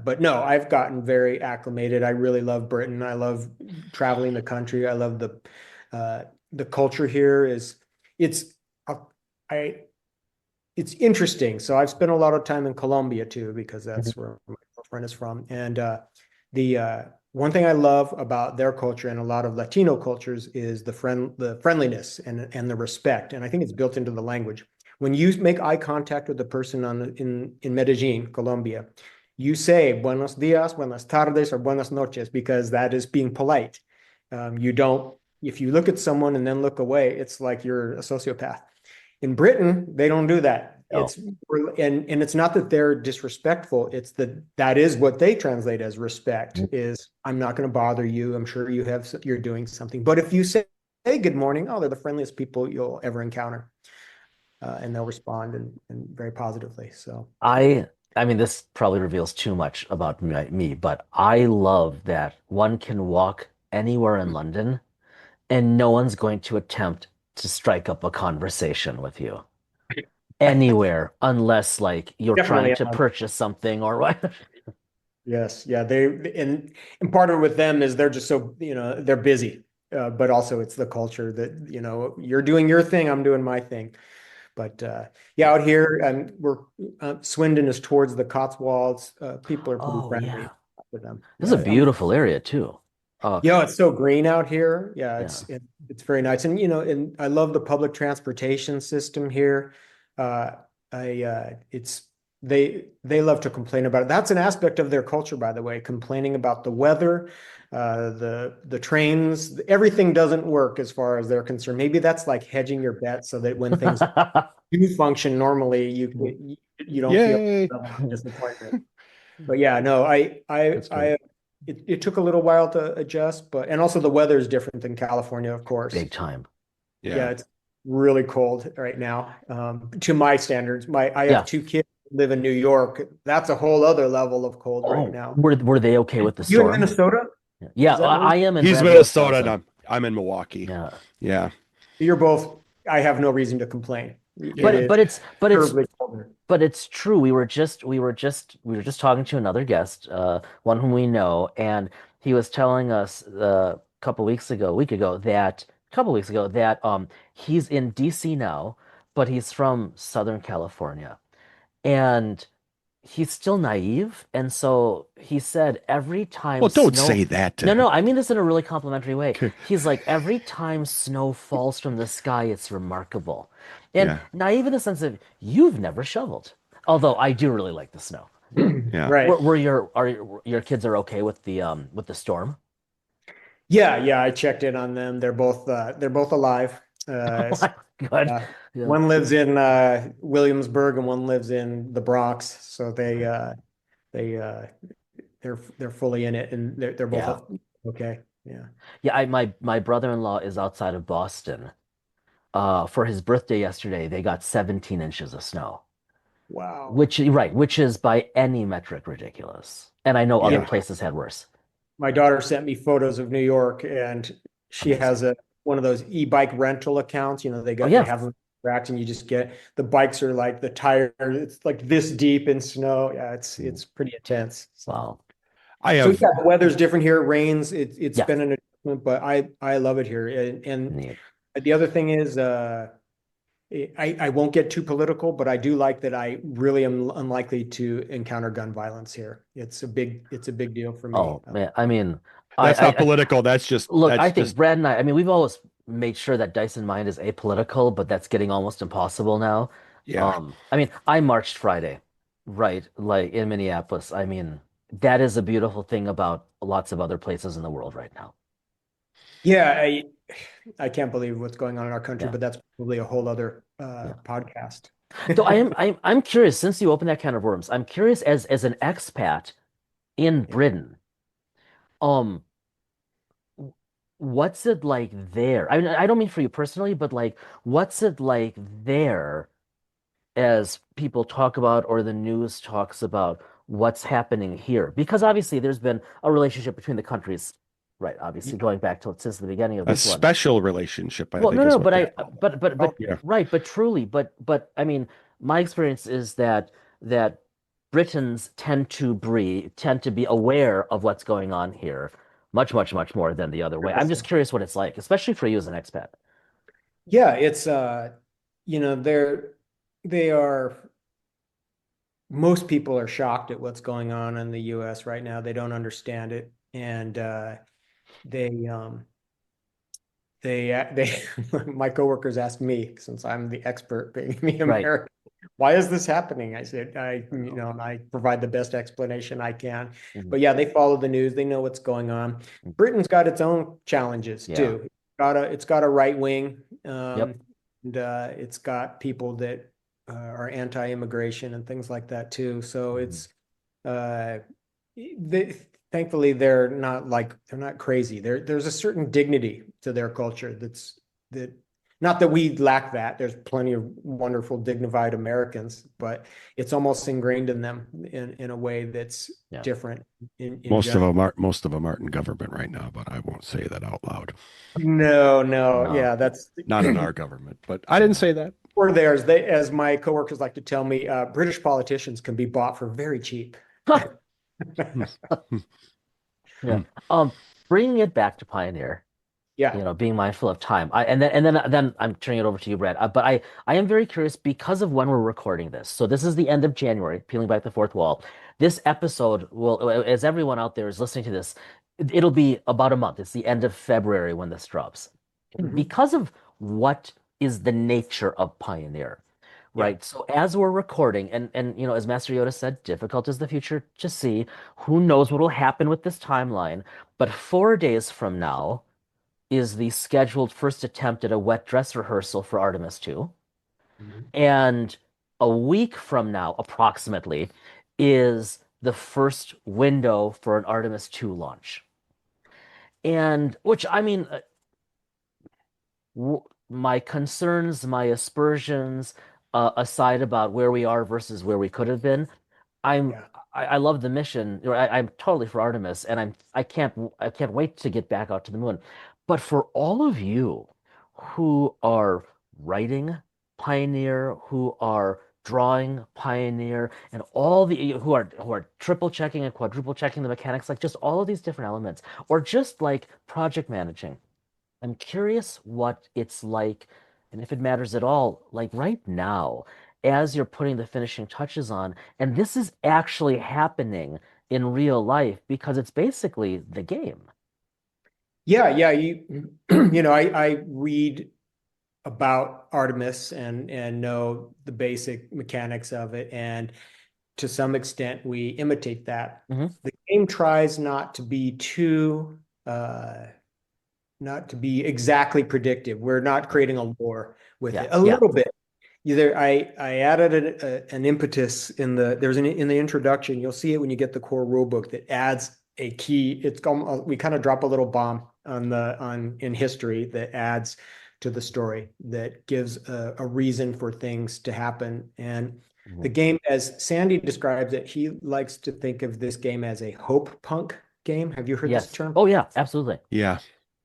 but no, I've gotten very acclimated. I really love Britain. I love traveling the country. I love the culture here. It's uh, I it's interesting. So I've spent a lot of time in Colombia too, because that's where my girlfriend is from. And the one thing I love about their culture and a lot of Latino cultures is the friendliness and the respect. And I think it's built into the language. When you make eye contact with the person in Medellin, Colombia, you say buenos dias, buenas tardes, or buenas noches because that is being polite. You don't, if you look at someone and then look away, it's like you're a sociopath. In Britain, they don't do that. No. And it's not that they're disrespectful. It's that is what they translate as respect is I'm not going to bother you. I'm sure you're doing something. But if you say, hey, good morning, oh, they're the friendliest people you'll ever encounter. And they'll respond and very positively. So I I mean this probably reveals too much about me, but I love that one can walk anywhere in London and no one's going to attempt to strike up a conversation with you anywhere unless like you're trying definitely, to purchase something or what. yes, yeah. And part of it with them is they're just so, they're busy. But also it's the culture that, you're doing your thing, I'm doing my thing. But yeah, out here, and we're Swindon is towards the Cotswolds. People are pretty Oh friendly yeah. with them. This is a Yeah, beautiful area too. Oh it's so green out here. Yeah, yeah. it's very nice, and and I love the public transportation system here. Uh, I it's they love to complain about it. That's an aspect of their culture, by the way, complaining about the weather, the trains, everything doesn't work as far as they're concerned. Maybe that's like hedging your bet so that when things do function normally, you don't feel Yay. disappointment. But yeah, no, That's great. it took a little while to adjust, and also the weather is different than California, of course. Big time. Yeah, Yeah. it's really cold right now. To my standards, I have Yeah. two kids who live in New York. That's a whole other level of cold right Oh, now. were they okay with the You in storm? Minnesota? Yeah, Is that where I am in He's Grand Rapids, Minnesota and Wisconsin. I'm in Milwaukee. Yeah. Yeah. you're both? I have no reason to complain. It But is but it's but it's terribly cold. but it's true. We were just talking to another guest, one whom we know, and he was telling us a couple weeks ago that he's in DC now, but he's from Southern California. And he's still naive. And so he said every time Well, don't snow, say that to no, him. no, I mean this in a really complimentary way. Okay. He's like, every time snow falls from the sky, it's remarkable. And Yeah. naive in the sense of you've never shoveled. Although I do really like the snow. Yeah. Right. Were your kids are okay with the storm? Yeah, yeah, I checked in on them. They're both alive. Oh my God. Uh, Yeah. one lives in Williamsburg and one lives in the Bronx. So they they're fully in it and they're Yeah. both okay. Yeah. Yeah, my brother-in-law is outside of Boston. For his birthday yesterday, they got 17 inches of snow. Wow. Which is by any metric ridiculous. And I know other Yeah. Yeah. places had worse. My daughter sent me photos of New York and she Amazing. has a one of those e-bike rental accounts. You know, Oh they yeah. have them racked and you just get the bikes are like the tire, it's like this deep in snow. Yeah, Mm. it's pretty intense. So Wow. I so have yeah, the weather's different here. It rains. It's Yeah. been an adjustment, but I love it here. And Neat. the other thing is I won't get too political, but I do like that I really am unlikely to encounter gun violence here. It's a big deal for me. Oh man. I mean, that's not I political. look, I That's think just Brad and I mean, we've always made sure that Dyson Mind is apolitical, but that's getting almost impossible now. yeah. I mean, I marched Friday, right? Like in Minneapolis. I mean, that is a beautiful thing about lots of other places in the world right now. Yeah, I can't believe what's going on in our country, Yeah. but that's probably a whole other Yeah. podcast. So I'm curious, since you opened that can of worms, I'm curious as an expat in Yeah. Britain, um, what's it like there? I mean, I don't mean for you personally, but like, what's it like there as people talk about or the news talks about what's happening here? Because obviously there's been a relationship between the countries, right? Obviously going back to since the beginning of A this one. special relationship, I Well, think no, is no, what but they I, call it. Oh, Yeah. right, but truly, I mean, my experience is that Britons tend to be aware of what's going on here, much, much, much more than the other way. I'm just 100%. curious what it's like, especially for you as an expat. Yeah, it's you know, they are most people are shocked at what's going on in the US right now. They don't understand it. And they they my coworkers asked me since I'm the expert being the Right. American, why is this happening? I said you know and I provide the best explanation I can. Mhm. But yeah, they follow the news. They know what's going on. Mhm. Britain's got its own challenges Yeah. too. It's got a right wing, Yep. and it's got people that are anti-immigration and things like that too. So Mhm. it's uh, they, thankfully they're not crazy. There's a certain dignity to their culture that not that we lack that. There's plenty of wonderful, dignified Americans, but it's almost ingrained in them in a way that's Yeah. different in general. Most of them aren't in government right now, but I won't say that out loud. No, no, No. yeah, that's Not in our government, but I didn't say that. or theirs. They, as my coworkers like to tell me, British politicians can be bought for very cheap. Hmm. Yeah. Um, Bringing it back to Pioneer, Yeah. being mindful of time. Then I'm turning it over to you, Brad. But I am very curious because of when we're recording this. So this is the end of January, peeling back the fourth wall. This episode will, as everyone out there is listening to this, it'll be about a month. It's the end of February when this drops. Mhm. Because of what is the nature of Pioneer, Yeah. right? So as we're recording, and as Master Yoda said, difficult is the future to see. Who knows what will happen with this timeline? But 4 days from now is the scheduled first attempt at a wet dress rehearsal for Artemis 2. Mhm. And a week from now, approximately, is the first window for an Artemis 2 launch. And which, I mean, my concerns, my aspersions, aside about where we are versus where we could have been, I'm Yeah. I love the mission. I'm totally for Artemis, and I can't wait to get back out to the moon. But for all of you who are writing Pioneer, who are drawing Pioneer, and all the who are triple checking and quadruple checking the mechanics, like just all of these different elements, or just like project managing. I'm curious what it's like, and if it matters at all, like right now, as you're putting the finishing touches on. And this is actually happening in real life because it's basically the game. Yeah, yeah. I read about Artemis and know the basic mechanics of it, and to some extent we imitate that. Hmm. The game tries not to be too not to be exactly predictive. We're not creating a lore with Yeah, it. A yeah. little bit. Either I added an impetus in the introduction. You'll see it when you get the core rulebook that adds a key. We kind of drop a little bomb in history that adds to the story, that gives a reason for things to happen. And the Mhm. game, as Sandy describes it, he likes to think of this game as a hope punk game. Have you heard this Yes. term? Oh yeah, absolutely. Yeah.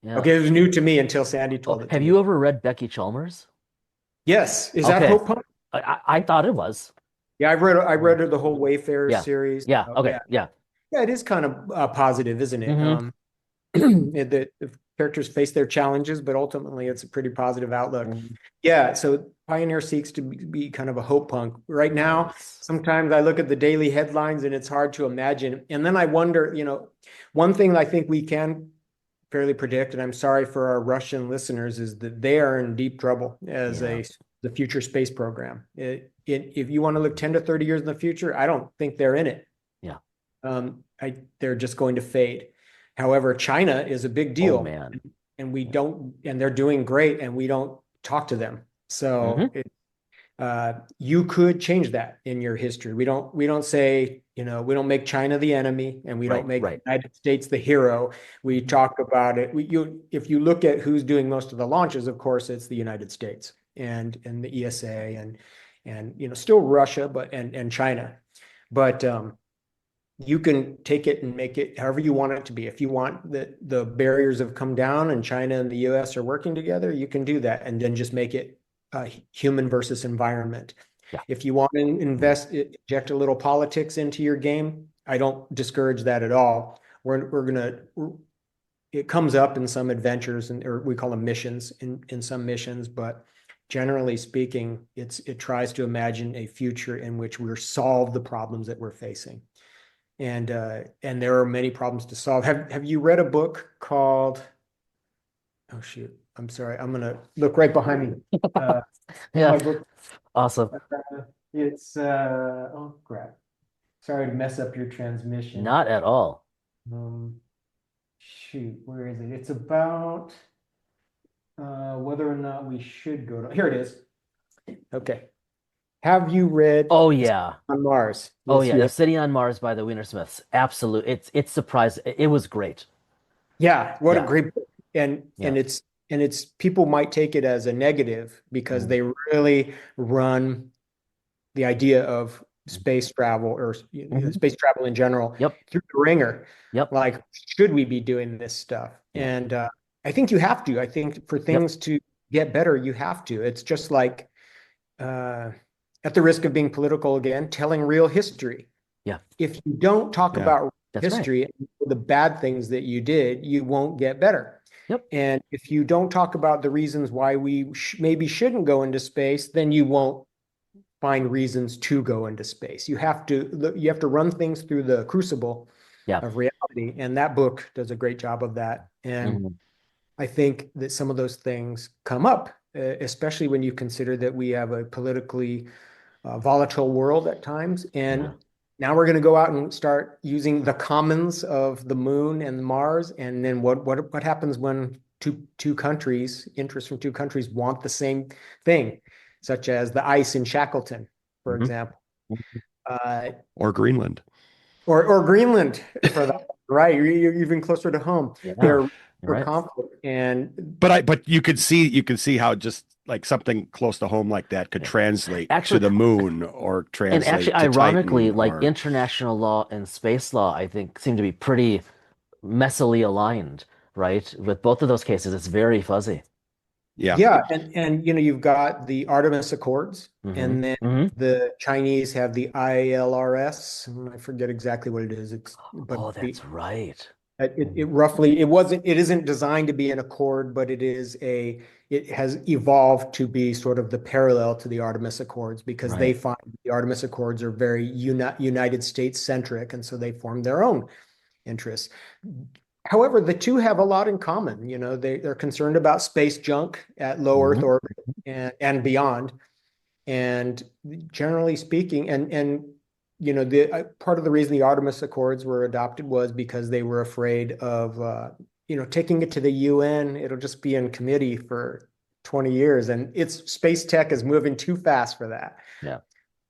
Yeah. Okay, it was new to me until Sandy Oh, told it to have me. you ever read Becky Chalmers? Yes, is that Okay. hope punk? I thought it was. Yeah, I read the whole Wayfarer Yeah. series. Yeah. Okay. Yeah, Yeah. yeah, it is kind of positive, isn't it? Hmm. The characters face their challenges, but ultimately it's a pretty positive outlook. Yeah, so Pioneer seeks to be kind of a hope punk. Right now, Nice. sometimes I look at the daily headlines and it's hard to imagine. And then I wonder, one thing I think we can fairly predict, and I'm sorry for our Russian listeners, is that they are in deep trouble as Yeah. the future space program. If you want to look 10 to 30 years in the future, I don't think they're in it. Yeah. They're just going to fade. However, China is a big Oh deal, man. and they're doing great, and we don't talk to them. So Hmm. you could change that in your history. We don't say, we don't make China the enemy, and we don't Right. make the Right. United States the hero. We Mhm. talk about it. If you look at who's doing most of the launches, of course, it's the United States and the ESA and still Russia, and China. But you can take it and make it however you want it to be. If you want the barriers have come down and China and the US are working together, you can do that and then just make it human versus environment. Yeah. If you want to inject a little politics into your game, I don't discourage that at all. It comes up in some adventures, or we call them missions in some missions, but generally speaking, it tries to imagine a future in which we're solve the problems that we're facing. And there are many problems to solve. Have you read a book called, oh shoot, I'm sorry, I'm gonna look right behind me. Yeah. My book, Awesome. it's oh crap. Sorry to mess up your transmission. Not at all. Shoot, where is it? It's about whether or not we should go to, here it is. Okay. Have you read Oh yeah. on Mars? Oh Yes, yeah. you The have. City on Mars by the Wiener Smiths. Absolute. It's surprised. It was great. Yeah, what a Yeah. great book. And Yeah. and it's people might take it as a negative because Mhm. they really run the idea of Mhm. space travel, or Mhm. space travel in general, Yep. through the ringer. Yep. Like, should we be doing this stuff? Yeah. And I think you have to. I think for Yep. things to get better, you have to. It's just like, uh, at the risk of being political again, telling real history. Yeah. If you don't talk Yeah. about That's right. history and the bad things that you did, you won't get better. Yep. And if you don't talk about the reasons why we maybe shouldn't go into space, then you won't find reasons to go into space. You have to run things through the crucible Yeah. of reality, and that book does a great job of that. And Mhm. I think that some of those things come up, especially when you consider that we have a politically volatile world at times. Yeah. And now we're going to go out and start using the commons of the moon and Mars. And then what happens when two countries, interests from two countries, want the same thing, such as the ice in Shackleton, for Mhm. example, uh, Or Greenland. or Greenland for that, right? You're even closer to home. Yeah. They're You're for right. conflict, and But you could see how just like something close to home like that could Yeah. translate to Actually, the moon or and translate actually, to ironically, Titan like or international law and space law, I think seem to be pretty messily aligned, right? With both of those cases, it's very fuzzy. yeah. yeah, and you've got the Artemis Accords, Hmm. and then Hmm. the Chinese have the ILRS. I forget exactly what it is. But Oh, that's right. It roughly, it isn't designed to be an Accord, but it has evolved to be sort of the parallel to the Artemis Accords because they Right. find the Artemis Accords are very United States centric, and so they form their own interests. However, the two have a lot in common. You know, they're concerned about space junk at low Earth Mhm. orbit and beyond. And generally speaking, and you know, the part of the reason the Artemis Accords were adopted was because they were afraid of you know, taking it to the UN. It'll just be in committee for 20 years, and it's space tech is moving too fast for that. Yeah.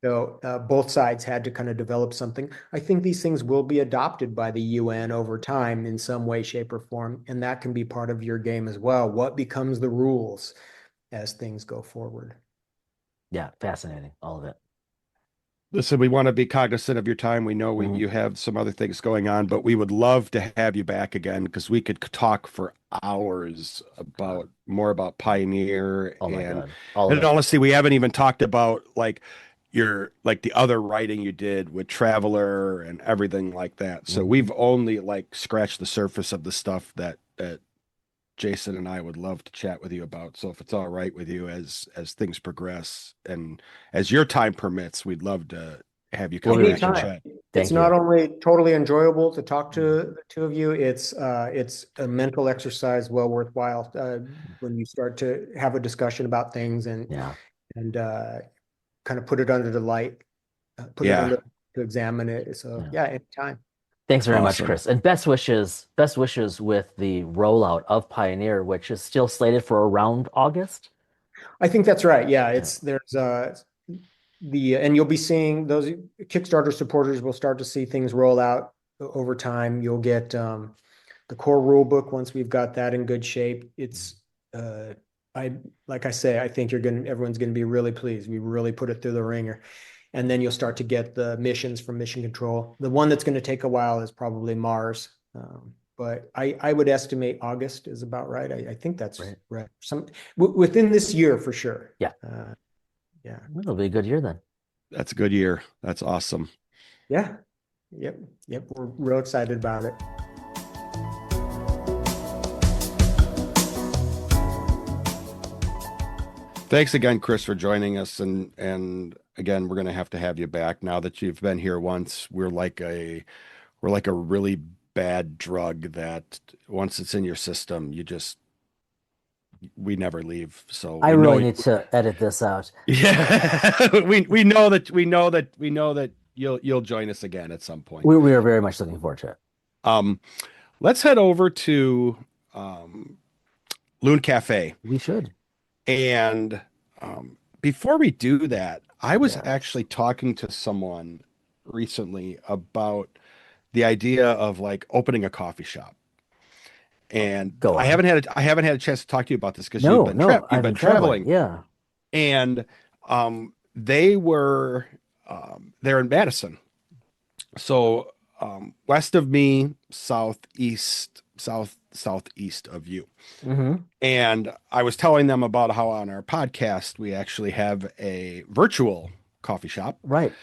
So both sides had to kind of develop something. I think these things will be adopted by the UN over time in some way, shape, or form, and that can be part of your game as well. What becomes the rules as things go forward? Yeah. Fascinating. All of it. Listen, we want to be cognizant of your time. We know Mhm. you have some other things going on, but we would love to have you back again because we could talk for hours about more about Pioneer Oh my God. All of and it. honestly, we haven't even talked about like your like the other writing you did with Traveler and everything like that. So Mhm. we've only like scratched the surface of the stuff that Jason and I would love to chat with you about. So if it's all right with you as things progress and as your time permits, we'd love to have you We'll come be back reaching and out. Anytime. chat. It's Thank not you. only totally enjoyable to talk to Mhm. the two of you, it's a mental exercise well worthwhile when you start to have a discussion about things Yeah. and kind of put it under the light, put it Yeah, under to examine it. So Yeah. yeah, anytime. Thanks very much, awesome. Chris. And best wishes with the rollout of Pioneer, which is still slated for around August. I think that's right. Yeah, Yeah. it's there's and you'll be seeing those Kickstarter supporters will start to see things roll out over time. You'll get the core rule book once we've got that in good shape. It's uh I like I say, I think everyone's gonna be really pleased. We really put it through the ringer. And then you'll start to get the missions from Mission Control. The one that's going to take a while is probably Mars. But I would estimate August is about right. I think that's Right. right. Within this year for sure. Yeah. Yeah. It'll be a good year then. That's a good year. That's awesome. Yeah. Yep. Yep. We're real excited about it. Thanks again, Chris, for joining us. And again, we're gonna have to have you back now that you've been here once. We're like a really bad drug that once it's in your system, we never leave. So I we really know, need to edit this out. yeah, we know that you'll join us again at some point. We are very much looking forward to it. Um, let's head over to um, Loon Cafe. We should. And before we do that, I was Yeah. actually talking to someone recently about the idea of like opening a coffee shop. And Go on. I haven't had a chance to talk to you about this because No, no, you've I've been been traveling. traveling. Yeah. And they were they're in Madison. So west of me, southeast of you. Hmm. And I was telling them about how on our podcast we actually have a virtual coffee shop Right.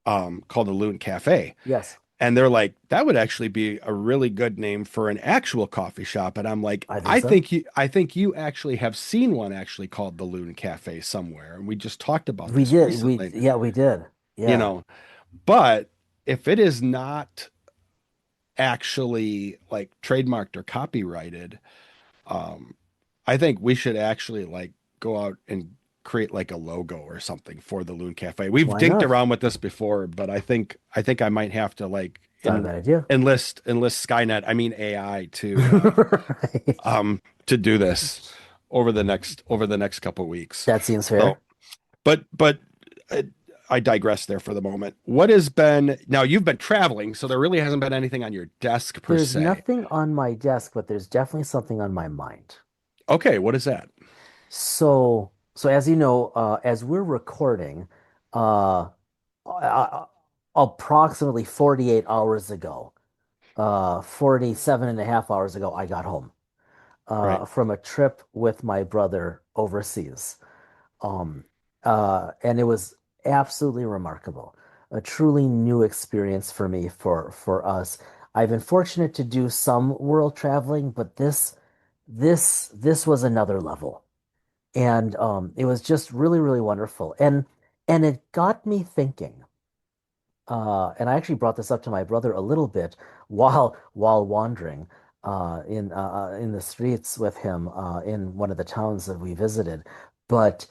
called the Loon Cafe. Yes. And they're like, that would actually be a really good name for an actual coffee shop. And I'm like, I think so. I think you actually have seen one actually called the Loon Cafe somewhere. And we just talked about We this did. recently, We did. you Yeah. know. But if it is not actually like trademarked or copyrighted, um, I think we should actually like go out and create like a logo or something for the Loon Cafe. We've Why dinked not? around with this before, but I think I might have to like It's not a bad idea. enlist Skynet, I mean AI Right. to do this over the next couple weeks. That seems So, fair. but uh, I digress there for the moment. What has been now you've been traveling, so there really hasn't been anything on your desk per There's se. nothing on my desk, but there's definitely something on my mind. Okay, what is that? So as you know, as we're recording, uh, uh, approximately 48 hours ago, 47 and a half hours ago, I got home Right. from a trip with my brother overseas. Um, and it was absolutely remarkable, a truly new experience for me, for us. I've been fortunate to do some world traveling, but this was another level. And it was just really, really wonderful. And it got me thinking. And I actually brought this up to my brother a little bit while wandering in the streets with him in one of the towns that we visited. But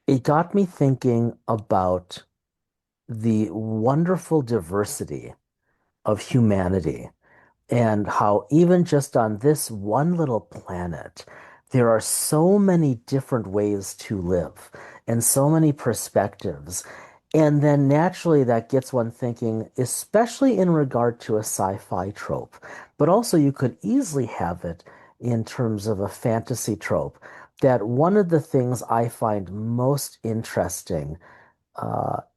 it got me thinking about the wonderful diversity of humanity and how even just on this one little planet, there are so many different ways to live and so many perspectives. And then naturally, that gets one thinking, especially in regard to a sci-fi trope, but also you could easily have it in terms of a fantasy trope. That one of the things I find most interesting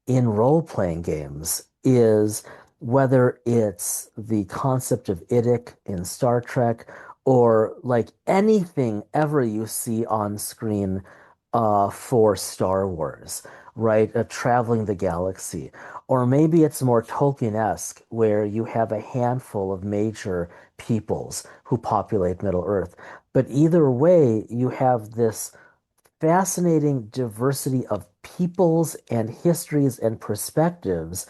in role-playing games is whether it's the concept of idic in Star Trek or like anything ever you see on screen for Star Wars, right? Traveling the galaxy. Or maybe it's more Tolkien-esque, where you have a handful of major peoples who populate Middle Earth. But either way, you have this fascinating diversity of peoples and histories and perspectives.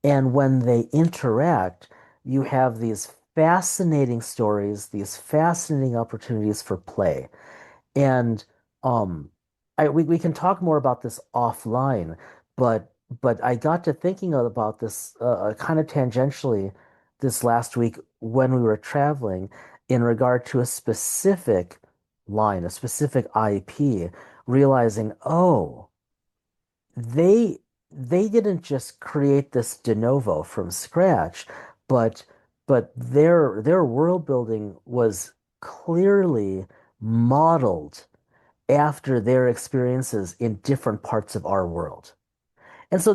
And when they interact, you have these fascinating stories, these fascinating opportunities for play. And um, we can talk more about this offline, but I got to thinking about this kind of tangentially this last week when we were traveling in regard to a specific line, a specific IP, realizing, oh, they they didn't just create this de novo from scratch, but their world building was clearly modeled after their experiences in different parts of our world. And so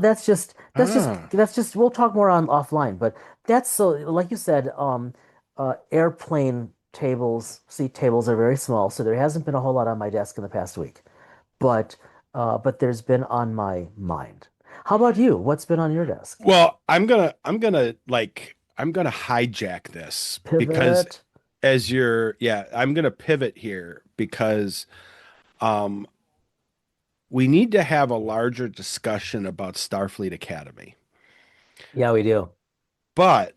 Ah, that's just we'll talk more on offline, but that's so like you said, airplane tables, seat tables are very small, so there hasn't been a whole lot on my desk in the past week. But but there's been on my mind. How about you? What's been on your desk? well, I'm gonna hijack this because Pivot. I'm gonna pivot here because um we need to have a larger discussion about Starfleet Academy. Yeah, we do. But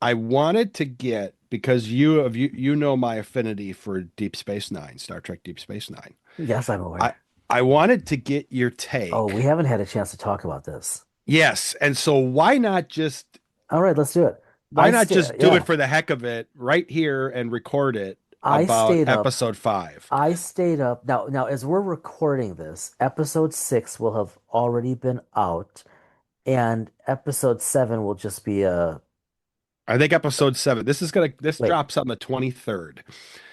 I wanted to get because you know my affinity for Deep Space Nine, Star Trek Deep Space Nine. Yes, I'm I aware. I wanted to get your Oh, we take. haven't had a chance to talk about this. Yes, and so All right, let's do it. why not just do it Yeah, for the heck of it right here and record it I about stayed up. episode 5. I stayed up. Now as we're recording this, episode 6 will have already been out, and episode 7 will just be a I think episode 7. This wait. drops on the 23rd.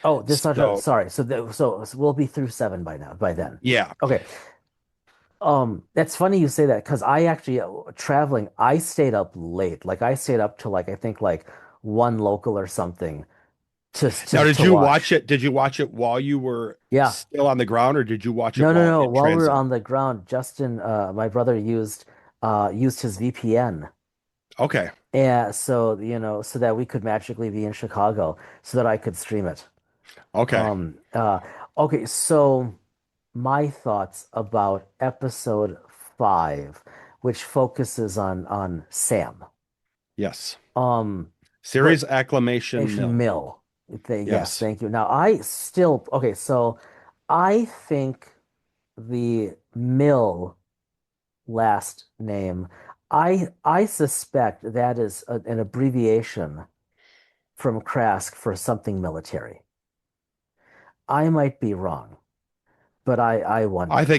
Oh, this not So, sorry. So we'll be through 7 by now, by then. yeah. Okay. That's funny you say that because I actually traveling, I stayed up late. Like I stayed up to like I think like one local or something Now, did to you watch watch. it? Did you watch it while you were Yeah. still on the ground, or did you watch it No, no, while no. in While we were transit? on the ground, Justin, my brother used his VPN. Okay. And so, so that we could magically be in Chicago so that I could stream it. Okay. Um, uh, okay, so my thoughts about episode 5, which focuses on Sam. Yes. Um, Series but acclamation Nation mill. Mill. Yes, Yes. thank you. Now I still okay, so I think the Mill last name, I suspect that is an abbreviation from Krask for something military. I might be wrong, but I wonder.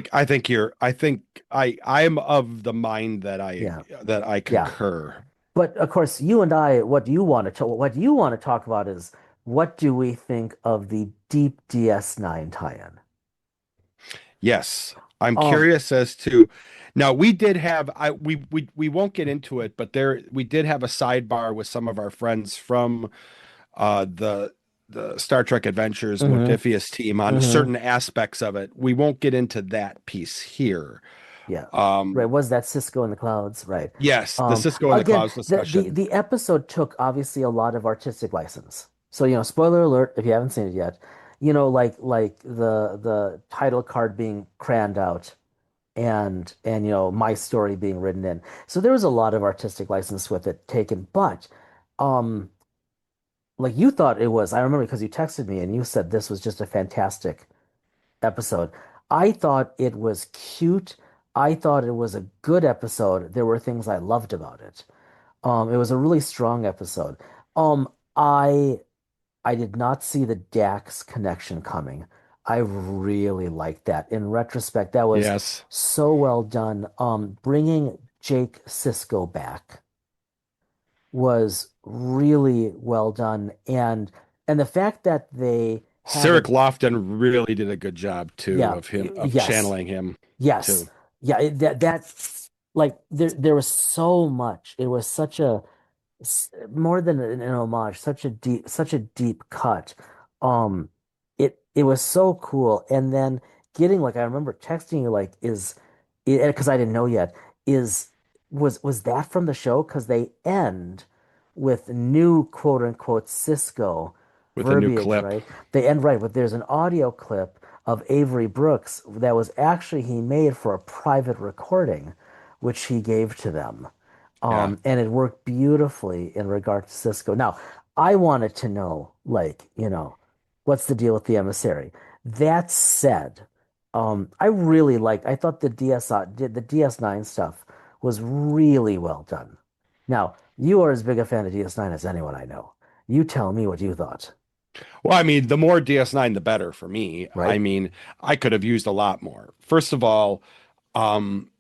I'm of the mind Yeah, that I yeah. concur. But of course, you and I, what you want to talk about is what do we think of the Deep DS9 tie-in? Yes. I'm Um, curious as to now we did have we won't get into it, but there we did have a sidebar with some of our friends from the Star Trek Adventures hmm Modiphius team on hmm certain aspects of it. We won't get into that piece here. Yeah. Right. Um, Was that Cisco in the Clouds? Right. yes, the Cisco and the Again, Clouds the discussion. the episode took obviously a lot of artistic license. So, spoiler alert if you haven't seen it yet, like the title card being crayoned out and my story being written in. So there was a lot of artistic license with it taken, but um like you thought it was, I remember because you texted me and you said this was just a fantastic episode. I thought it was cute. I thought it was a good episode. There were things I loved about it. It was a really strong episode. Um, I I did not see the Dax connection coming. I really liked that. In retrospect, that was Yes. so well done. Bringing Jake Sisko back was really well done, and the fact that they have Sarek it, Lofton really did a good job too yeah, of him of yes, channeling him yes, too. yeah, that like there was so much. It was such a more than an homage, such a deep cut. Um, it was so cool. And then getting like I remember texting you like because I didn't know yet is was that from the show? Because they end with new quote unquote Cisco With a new verbiage, clip. right? They end right with there's an audio clip of Avery Brooks that was actually he made for a private recording, which he gave to them. Yeah. And it worked beautifully in regard to Cisco. Now, I wanted to know, like, what's the deal with the emissary? That said, I thought the DS9 stuff was really well done. Now, you are as big a fan of DS9 as anyone I know. You tell me what you thought, Well, I mean, the more DS9, the better for me. I right? mean, I could have used a lot more. First of all, um,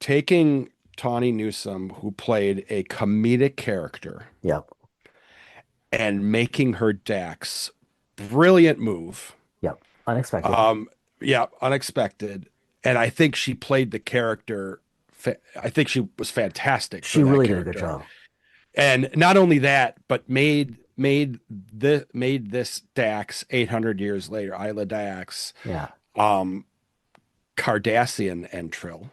taking Tawny Newsome, who played a comedic character, Yep, and making her Dax, brilliant move. yep. Unexpected. Um, yeah, unexpected. And I think she played the character. I think she was fantastic for She that really did a good character. job. And not only that, but made this Dax 800 years later, Isla Dax, Yeah. um, Cardassian entril,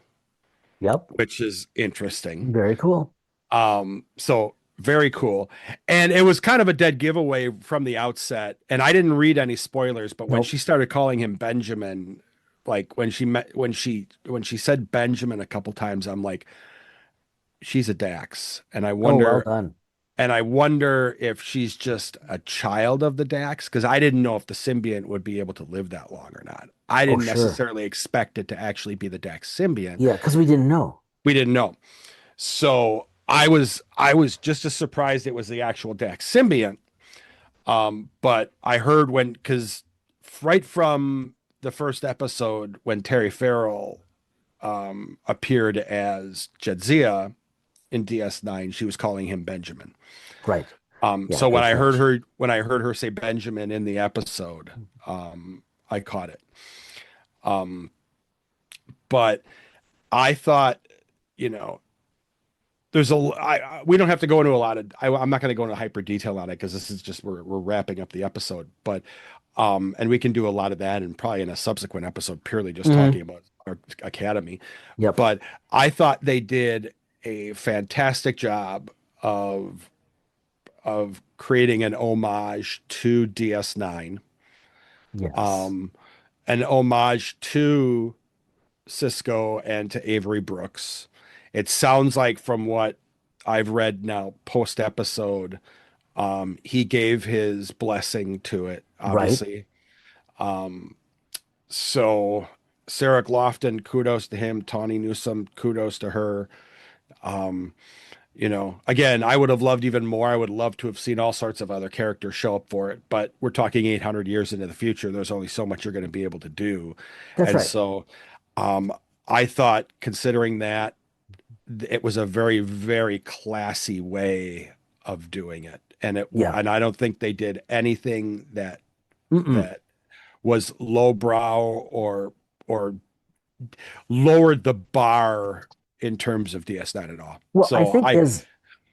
Yep. which is interesting. Very cool. So very cool. And it was kind of a dead giveaway from the outset. And I didn't read any spoilers, but when she Nope. started calling him Benjamin, like when she said Benjamin a couple times, I'm like, she's a Dax. Oh, well done. And I wonder if she's just a child of the Dax, because I didn't know if the symbiont would be able to live that long or not. I Oh, didn't sure. necessarily expect it to actually be the Dax symbiont. Yeah, because we didn't know. We didn't know. So I was just as surprised it was the actual Dax symbiont. But I heard because right from the first episode when Terry Farrell appeared as Jadzia in DS9, she was calling him Benjamin. Right. Yeah, So when good I heard catch. her say Benjamin in the episode, I caught it. Um, but I thought, you know, we don't have to go into a lot of I'm not going to go into hyper detail on it because this is just we're wrapping up the episode, but and we can do a lot of that and probably in a subsequent episode purely just Hmm. talking about our academy. Yep. But I thought they did a fantastic job of creating an homage to DS9, Yes. um, an homage to Cisco and to Avery Brooks. It sounds like from what I've read now post episode, he gave his blessing to it, Right. obviously. Um, so Sarah Lofton, kudos to him. Tawny Newsome, kudos to her. Um, again, I would have loved even more. I would love to have seen all sorts of other characters show up for it, but we're talking 800 years into the future. There's only so much you're going to be able to do. That's And right. so, I thought, considering that, it was a very, very classy way of doing it. Yeah. And I don't think they did anything Mm-mm. that was lowbrow or lowered the bar in terms of DS9 at all. Well, I So think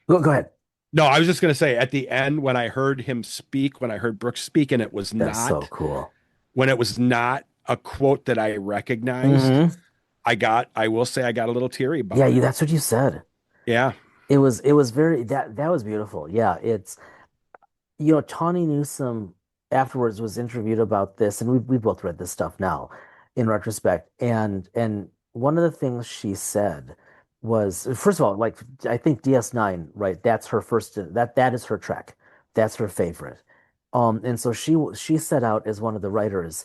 go ahead. no, I was just going to say at the end when I heard when I heard Brooks speak, and That's so cool. when it was not a quote that I recognized, Hmm. I will say I got a little teary Yeah, about it. that's what you said. Yeah. It was very that was beautiful. Yeah, it's Tawny Newsome afterwards was interviewed about this, and we both read this stuff now in retrospect. And one of the things she said was, first of all, like I think DS9, right? That's her first that is her Trek. That's her favorite. And so she set out as one of the writers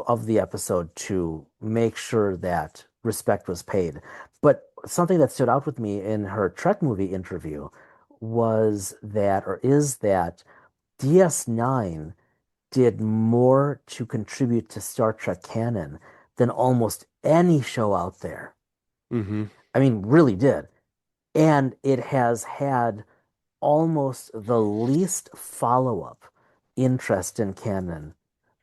of the episode to make sure that respect was paid. But something that stood out with me in her Trek movie interview was that, or is that, DS9 did more to contribute to Star Trek canon than almost any show out there. Hmm. I mean, really did. And it has had almost the least follow-up interest in canon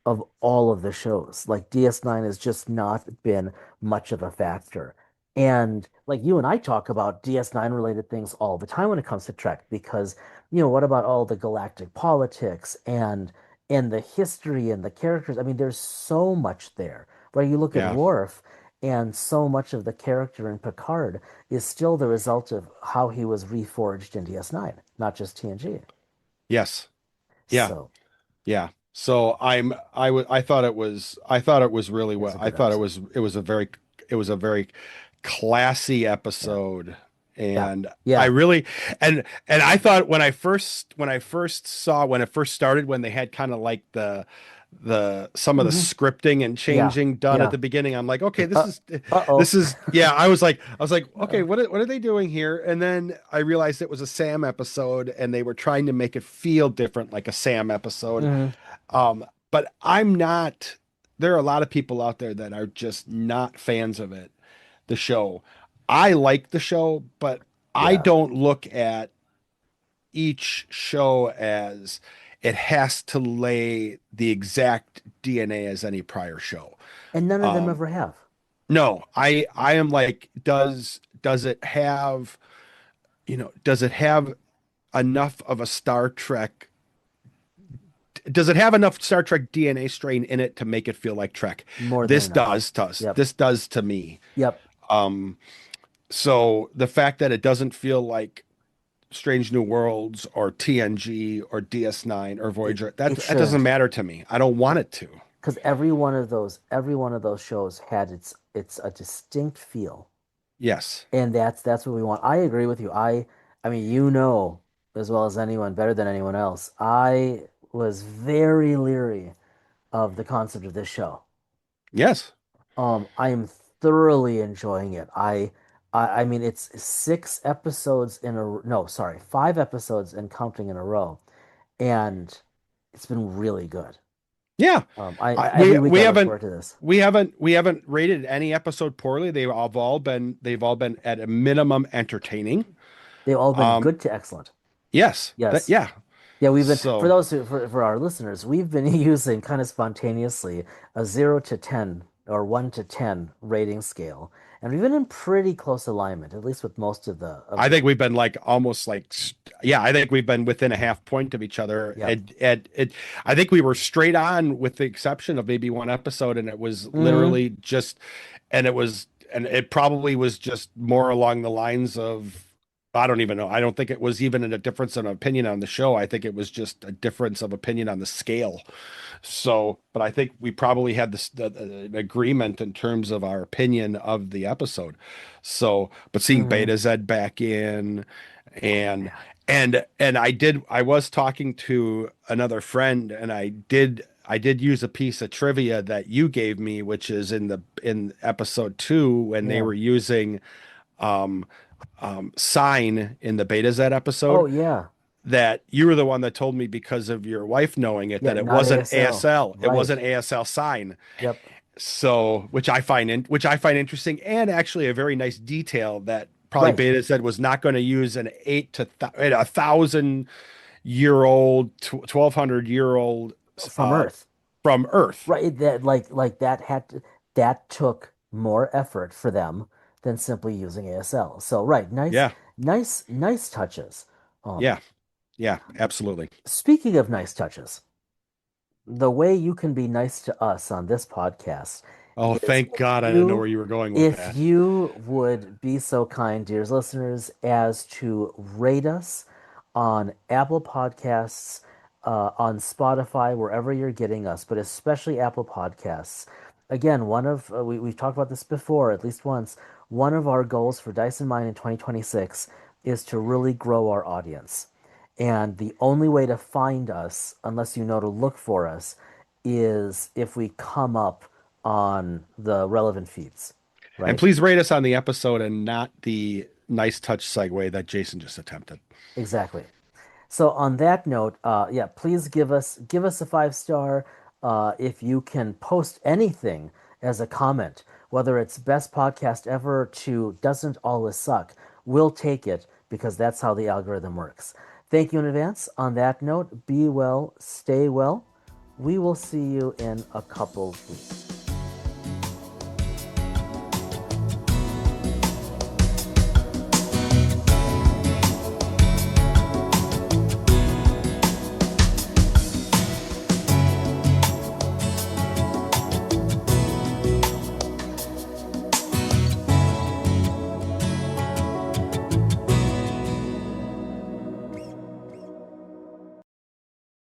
of all of the shows. Like DS9 has just not been much of a factor. And like you and I talk about DS9 related things all the time when it comes to Trek, because what about all the galactic politics and the history and the characters? I mean, there's so much there. Right? You look at Yeah. Worf, and so much of the character in Picard is still the result of how he was reforged in DS9, not just TNG. Yes. Yeah. So Yeah. So I thought it was really it's well. a I good thought episode. it was a very classy Yeah. episode. Yeah. And I Yeah. really and I thought when I first saw when it first started, when they had kind of like the some of the Hmm. scripting and Yeah. changing done at Yeah. the beginning, I'm like, okay, Uh, uh-oh. this is yeah, I was like, okay, Uh-oh. what are they doing here? And then I realized it was a Sam episode and they were trying to make it feel different, like a Sam episode. Hmm. But I'm not, there are a lot of people out there that are just not fans of it, the show. I like the show, but I Yeah. don't look at each show as it has to lay the exact DNA as any prior show. And none of them Um, ever have. no, I am like, does it have, does it have enough of a Star Trek, does it have enough Star Trek DNA strain in it to make it feel like Trek? More than This enough. does to us. Yep. This does to me. Yep. Um, so the fact that it doesn't feel like Strange New Worlds or TNG or DS9 or It Voyager, it that doesn't shouldn't. matter to me. I don't want it to. Because every one of those shows had its a distinct feel. Yes. And that's what we want. I agree with you. I mean, as well as anyone, better than anyone else, I was very leery of the concept of this show. Yes. I am thoroughly enjoying it. I mean, it's 6 episodes in a no, sorry, 5 episodes and counting in a row, and it's been really good. Yeah. Every week We I look haven't forward to this. we haven't rated any episode poorly. They've all been at a minimum entertaining. They've all been Um, good to excellent. yes. Yes. Yeah. Yeah, we've been for So those who for our listeners, we've been using kind of spontaneously a 0 to 10 or 1 to 10 rating scale, and we've been in pretty close alignment, at least with most of I the. think we've been like almost like yeah, I think we've been within a half point of each other. Yep. And it I think we were straight on with the exception of maybe one episode and it was Hmm. literally just and it probably was just more along the lines of I don't even know. I don't think it was even a difference of opinion on the show. I think it was just a difference of opinion on the scale. So, but I think we probably had an agreement in terms of our opinion of the episode. So, but seeing Hmm. Beta Z back in Oh and man. I was talking to another friend and I did use a piece of trivia that you gave me, which is in episode 2 when they Yeah. were using um sign in the Beta Z Oh episode yeah. that you were the one that told me because of your wife knowing it Yeah, that it not wasn't ASL. ASL. It Right. wasn't ASL sign. Yep. So, which I find interesting and actually a very nice detail that probably Right. Beta said was not going to use an 1,000-year old, 1,200-year old From Earth. from Earth. Right. Like that took more effort for them than simply using ASL. So right, Yeah, nice touches. Um, yeah, yeah, absolutely. Speaking of nice touches, the way you can be nice to us on this podcast Oh, is thank God, I didn't know where you were going with if that. you would be so kind, dear listeners, as to rate us on Apple Podcasts, on Spotify, wherever you're getting us, but especially Apple Podcasts. Again, we've talked about this before, at least once. One of our goals for Dice and Mine in 2026 is to really grow our audience. And the only way to find us, unless you know to look for us, is if we come up on the relevant feeds, And right? please rate us on the episode and not the nice touch segue that Jason just attempted. Exactly. So on that note, yeah, please give us a 5 star. If you can post anything as a comment, whether it's best podcast ever to doesn't always suck, we'll take it because that's how the algorithm works. Thank you in advance. On that note, be well, stay well. We will see you in a couple weeks.